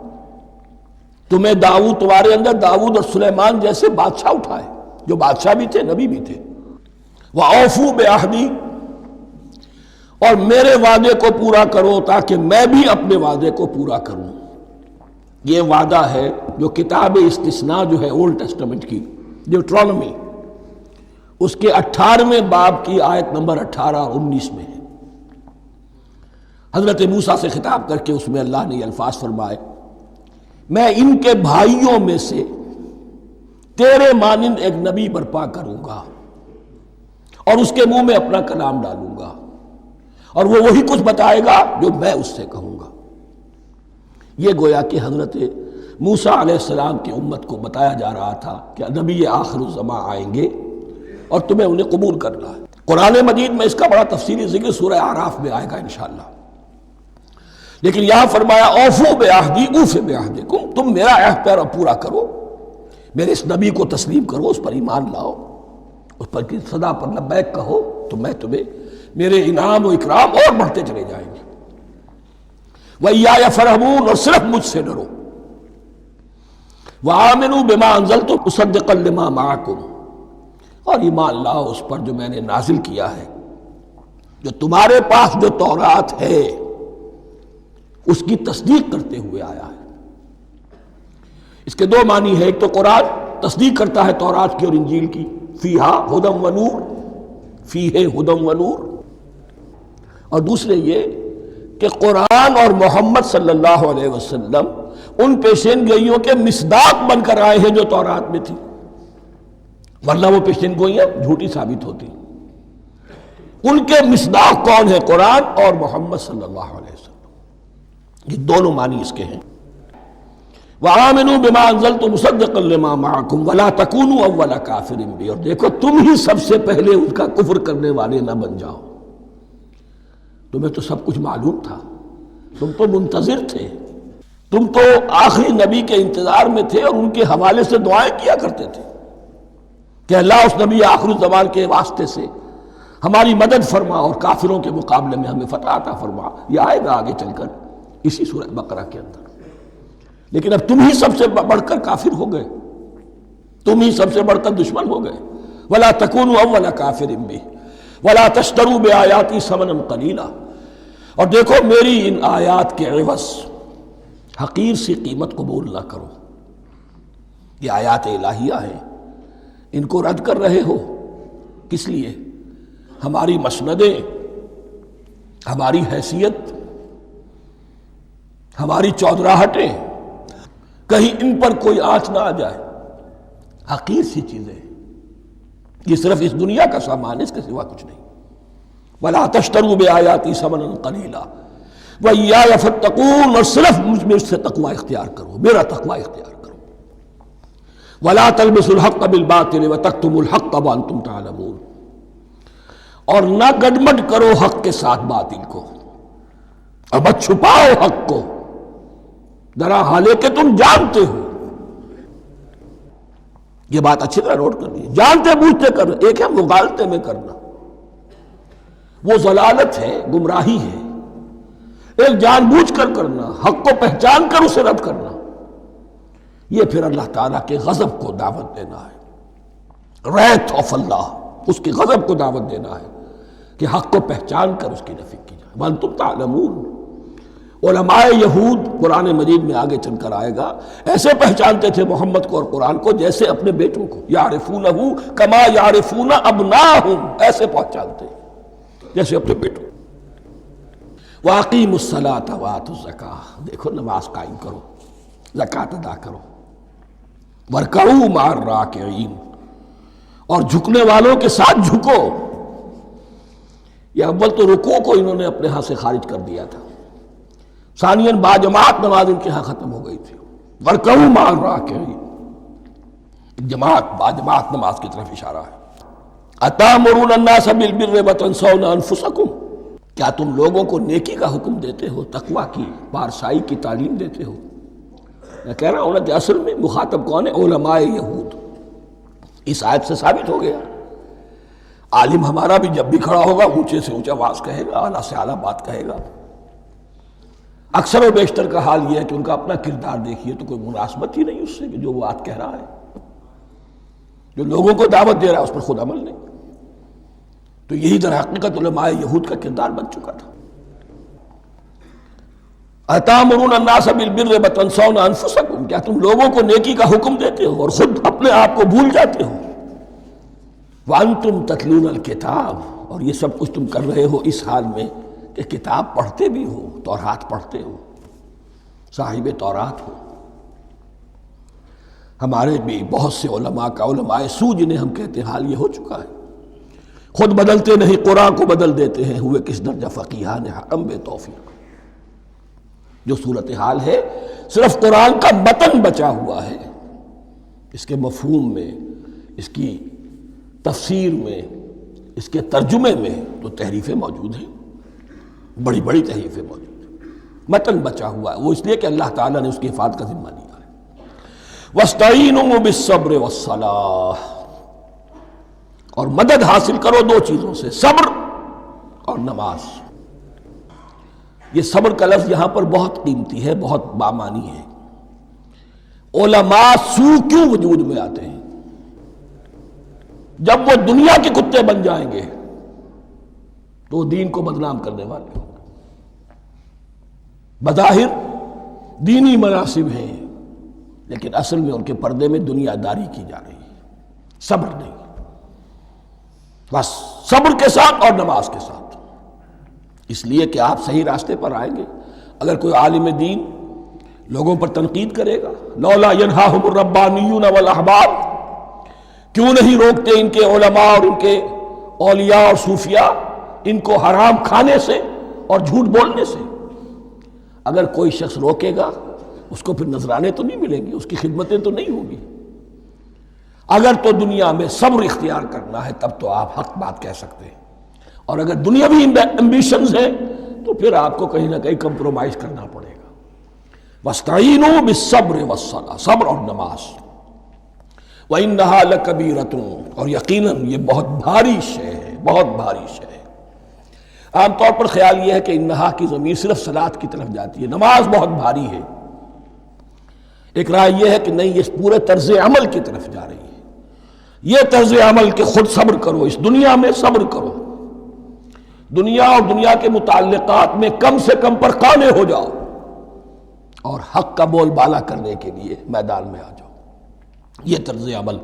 Speaker 2: تمہیں تمہارے اندر داؤد اور سلیمان جیسے بادشاہ اٹھائے جو بادشاہ بھی تھے، نبی بھی تھے۔ وَأَوْفُوا بِعَهْدِي، اور میرے وعدے کو پورا کرو تاکہ میں بھی اپنے وعدے کو پورا کروں۔ یہ وعدہ ہے جو کتاب استثناء جو ہے اولڈ ٹیسٹمنٹ کی، ڈیوٹرانومی، اس کے 18ویں باب کی آیت نمبر 18 اور 19 میں ہے۔ حضرت موسیٰ سے خطاب کر کے اس میں اللہ نے یہ الفاظ فرمائے، میں ان کے بھائیوں میں سے تیرے مانند ایک نبی برپا کروں گا اور اس کے منہ میں اپنا کلام ڈالوں گا، اور وہ وہی کچھ بتائے گا جو میں اس سے کہوں گا۔ یہ گویا کہ حضرت موسیٰ علیہ السلام کی امت کو بتایا جا رہا تھا کہ نبی آخر الزماں آئیں گے اور تمہیں انہیں قبول کرنا ہے۔ قرآن مجید میں اس کا بڑا تفصیلی ذکر سورہ اعراف میں آئے گا انشاءاللہ، لیکن یہاں فرمایا اوفوا بعہدی اوف بعہدکم، تم میرا عہد پورا کرو، میرے اس نبی کو تسلیم کرو، اس پر ایمان لاؤ، اس پر کی صدا پر لبیک کہو، تو میں تمہیں میرے انعام و اکرام اور بڑھتے چلے جائیں گے۔ وَإِيَّايَ فَارْهَبُونَ، اور صرف مجھ سے ڈرو۔ وَآمِنُوا بِمَا أَنزَلْتُ مُصَدِّقًا لِمَا مَعَكُمْ، اور ایمان لاؤ اس پر جو میں نے نازل کیا ہے، جو تمہارے پاس جو تورات ہے اس کی تصدیق کرتے ہوئے آیا ہے۔ اس کے دو معنی ہے، ایک تو قرآن تصدیق کرتا ہے تورات کی اور انجیل کی، فیہا ہدی و نور، فیہ ہدی و نور، اور دوسرے یہ کہ قرآن اور محمد صلی اللہ علیہ وسلم ان پیشین گوئیوں کے مصداق بن کر آئے ہیں جو تورات میں تھی، ورنہ وہ پیشین گوئیاں جھوٹی ثابت ہوتی۔ ان کے مصداق کون ہے؟ قرآن اور محمد صلی اللہ علیہ وسلم۔ یہ دونوں معنی اس کے ہیں۔ وَآمِنُوا بِمَا أَنزَلْتُ مُصَدِّقًا لِمَا مَعَكُمْ وَلَا تَكُونُوا أَوَّلَ كَافِرٍ بِهِ، اور دیکھو تم ہی سب سے پہلے ان کا کفر کرنے والے نہ بن جاؤ۔ تمہیں تو سب کچھ معلوم تھا، تم تو منتظر تھے، تم تو آخری نبی کے انتظار میں تھے اور ان کے حوالے سے دعائیں کیا کرتے تھے کہ اللہ اس نبی آخر الزمان کے واسطے سے ہماری مدد فرما اور کافروں کے مقابلے میں ہمیں فتح عطا فرما۔ یہ آئے گا آگے چل کر اسی سورہ بقرہ کے اندر۔ لیکن اب تم ہی سب سے بڑھ کر کافر ہو گئے، تم ہی سب سے بڑھ کر دشمن ہو گئے۔ وَلَا تَكُونُوا أَوَّلَ كَافِرٍ بِهِ وَلَا تَشْتَرُوا بِآيَاتِي ثَمَنًا قَلِيلًا، اور دیکھو میری ان آیات کے عوض حقیر سی قیمت قبول نہ کرو۔ یہ آیات الہیہ ہیں، ان کو رد کر رہے ہو، کس لیے؟ ہماری مسندیں، ہماری حیثیت، ہماری چودراہٹیں، کہیں ان پر کوئی آنچ نہ آ جائے۔ حقیر سی چیزیں، یہ صرف اس دنیا کا سامان ہے، اس کے سوا کچھ نہیں۔ وَلَا تَشْتَرُوا بِآيَاتِي ثَمَنًا قَلِيلًا وَإِيَّايَ فَاتَّقُونِ، اور صرف مجھ سے تقوی اختیار کرو، میرا تقوی اختیار کرو۔ وَلَا تَلْبِسُوا الْحَقَّ بِالْبَاطِلِ وَتَكْتُمُوا الْحَقَّ وَأَنْتُمْ تَعْلَمُونَ، اور نہ گڈمڈ کرو حق کے ساتھ باطل کو، اور مت چھپاؤ حق کو، درا حالے کہ تم جانتے ہو۔ یہ بات اچھی طرح نوٹ کرنی ہے، جانتے بوجھتے کرنا، ایک ہے مغالطے میں کرنا، وہ ضلالت ہے، گمراہی ہے۔ ایک جان بوجھ کر کرنا، حق کو پہچان کر اسے رد کرنا، یہ پھر اللہ تعالیٰ کے غضب کو دعوت دینا ہے، ریت آف اللہ، اس کے غضب کو دعوت دینا ہے کہ حق کو پہچان کر اس کی نفی کی جائے۔ وَأَنْتُمْ تَعْلَمُونَ، علماء یہود قرآن مجید میں آگے چل کر آئے گا، ایسے پہچانتے تھے محمد کو اور قرآن کو جیسے اپنے بیٹوں کو، یعرفونہ کما یعرفون ابناہم، ایسے پہچانتے جیسے اپنے بیٹوں۔ وَأَقِیمُوا الصَّلَاةَ وَآتُوا الزَّکَاۃَ، دیکھو نماز قائم کرو، زکوٰۃ ادا کرو، وَارْکَعُوا مَعَ الرَّاکِعِینَ، اور جھکنے والوں کے ساتھ جھکو۔ یہ اول تو رکوع کو انہوں نے اپنے ہاں سے خارج کر دیا تھا، ثانیاً باجماعت نماز ان کے ہاں ختم ہو گئی تھی۔ وَارْکَعُوا مَعَ الرَّاکِعِینَ، جماعت باجماعت نماز کی طرف اشارہ ہے۔ أَتَأْمُرُونَ النَّاسَ بِالْبِرِّ وَتَنْسَوْنَ أَنفُسَكُمْ، کیا تم لوگوں کو نیکی کا حکم دیتے ہو، تقویٰ کی، پارسائی کی تعلیم دیتے ہو؟ میں کہہ رہا ہوں نا کہ اصل میں مخاطب کون ہے؟ علماء یہود۔ اس آیت سے ثابت ہو گیا عالم ہمارا بھی جب بھی کھڑا ہوگا اونچے سے اونچا واز کہے گا، اعلیٰ سے اعلیٰ بات کہے گا۔ اکثر و بیشتر کا حال یہ ہے کہ ان کا اپنا کردار دیکھیے تو کوئی مناسبت ہی نہیں اس سے کہ جو وہ بات کہہ رہا ہے، جو لوگوں کو دعوت دے رہا ہے اس پر خود عمل نہیں۔ تو یہی در حقیقت علماء یہود کا کردار بن چکا تھا۔ أَتَأْمُرُونَ النَّاسَ بِالْبِرِّ وَتَنْسَوْنَ أَنفُسَكُمْ، کیا تم لوگوں کو نیکی کا حکم دیتے ہو اور خود اپنے آپ کو بھول جاتے ہو؟ وَأَنْتُمْ تَتْلُونَ الْكِتَابَ، اور یہ سب کچھ تم کر رہے ہو اس حال میں کہ کتاب پڑھتے بھی ہو، تورات پڑھتے ہو، صاحب تورات ہو۔ ہمارے بھی بہت سے علماء کا علماء سو جنہیں ہم کہتے ہیں حال یہ ہو چکا ہے، خود بدلتے نہیں قرآن کو بدل دیتے ہیں، ہوئے کس درجہ فقیہان حکم بے توفیق۔ جو صورتحال ہے صرف قرآن کا متن بچا ہوا ہے، اس کے مفہوم میں، اس کی تفسیر میں، اس کے ترجمے میں تو تحریفیں موجود ہیں، بڑی بڑی تحریفیں موجود ہیں، متن بچا ہوا ہے، وہ اس لیے کہ اللہ تعالیٰ نے اس کی حفاظت کا ذمہ لیا ہے۔ وَاسْتَعِینُوا بِالصَّبْرِ وَالصَّلَاةِ، اور مدد حاصل کرو دو چیزوں سے، صبر اور نماز۔ یہ صبر کا لفظ یہاں پر بہت قیمتی ہے، بہت بامانی ہے۔ علماء سو کیوں وجود میں آتے ہیں؟ جب وہ دنیا کے کتے بن جائیں گے تو وہ دین کو بدنام کرنے والے ہوں گے۔ بظاہر دینی مناسب ہیں لیکن اصل میں ان کے پردے میں دنیا داری کی جا رہی ہے، صبر نہیں۔ بس صبر کے ساتھ اور نماز کے ساتھ، اس لیے کہ آپ صحیح راستے پر آئیں گے۔ اگر کوئی عالم دین لوگوں پر تنقید کرے گا، لولا ینہاہم الربانیون والاحبار، کیوں نہیں روکتے ان کے علماء اور ان کے اولیاء اور صوفیاء ان کو حرام کھانے سے اور جھوٹ بولنے سے؟ اگر کوئی شخص روکے گا اس کو پھر نذرانے تو نہیں ملیں گی، اس کی خدمتیں تو نہیں ہوں گی۔ اگر تو دنیا میں صبر اختیار کرنا ہے تب تو آپ حق بات کہہ سکتے ہیں، اور اگر دنیاوی ایمبیشنز ہیں تو پھر آپ کو کہیں نہ کہیں کمپرومائز کرنا پڑے گا۔ وَاسْتَعِینُوا بِالصَّبْرِ وَالصَّلَاةِ، صبر اور نماز۔ وَإِنَّهَا لَكَبِیرَةٌ، اور یقیناً یہ بہت بھاری شے ہے، بہت بھاری شے ہے۔ عام طور پر خیال یہ ہے کہ انہا کی ضمیر صرف صلاۃ کی طرف جاتی ہے، نماز بہت بھاری ہے۔ ایک رائے یہ ہے کہ نہیں، یہ پورے طرز عمل کی طرف جا رہی ہے، یہ طرز عمل کہ خود صبر کرو، اس دنیا میں صبر کرو، دنیا اور دنیا کے متعلقات میں کم سے کم پر قانے ہو جاؤ اور حق کا بول بالا کرنے کے لیے میدان میں آ جاؤ، یہ طرز عمل۔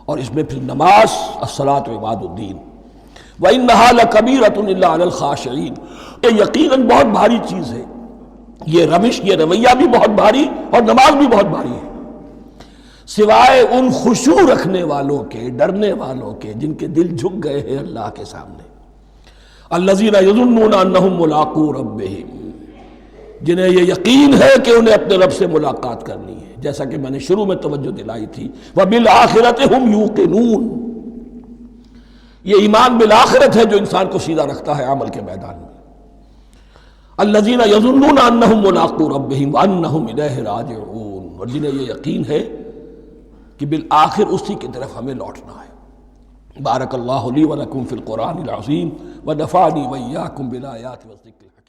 Speaker 2: اور اس میں پھر نماز، الصلاۃ عماد الدین۔ وَإِنَّهَا لَكَبِیرَةٌ إِلَّا عَلَى الْخَاشِعِینَ، یہ یقیناً بہت بھاری چیز ہے، یہ روش، یہ رویہ بھی بہت بھاری اور نماز بھی بہت بھاری ہے، سوائے ان خشوع رکھنے والوں کے، ڈرنے والوں کے جن کے دل جھک گئے ہیں اللہ کے سامنے۔ الذین یظنون انہم ملاقو ربہم، جنہیں یہ یقین ہے کہ انہیں اپنے رب سے ملاقات کرنی ہے، جیسا کہ میں نے شروع میں توجہ دلائی تھی، وبالآخرۃ ہم یوقنون، یہ ایمان بالآخرت ہے جو انسان کو سیدھا رکھتا ہے عمل کے میدان میں۔ الذین یظنون انہم ملاقو ربہم وانہم الیہ راجعون، اور جنہیں یہ یقین ہے کہ بالآخر اسی کی طرف ہمیں لوٹنا ہے۔ بارک اللہ لی ولکم فی القرآن العظیم ونفعنی وإیاکم بالآیات والذکر الحکیم۔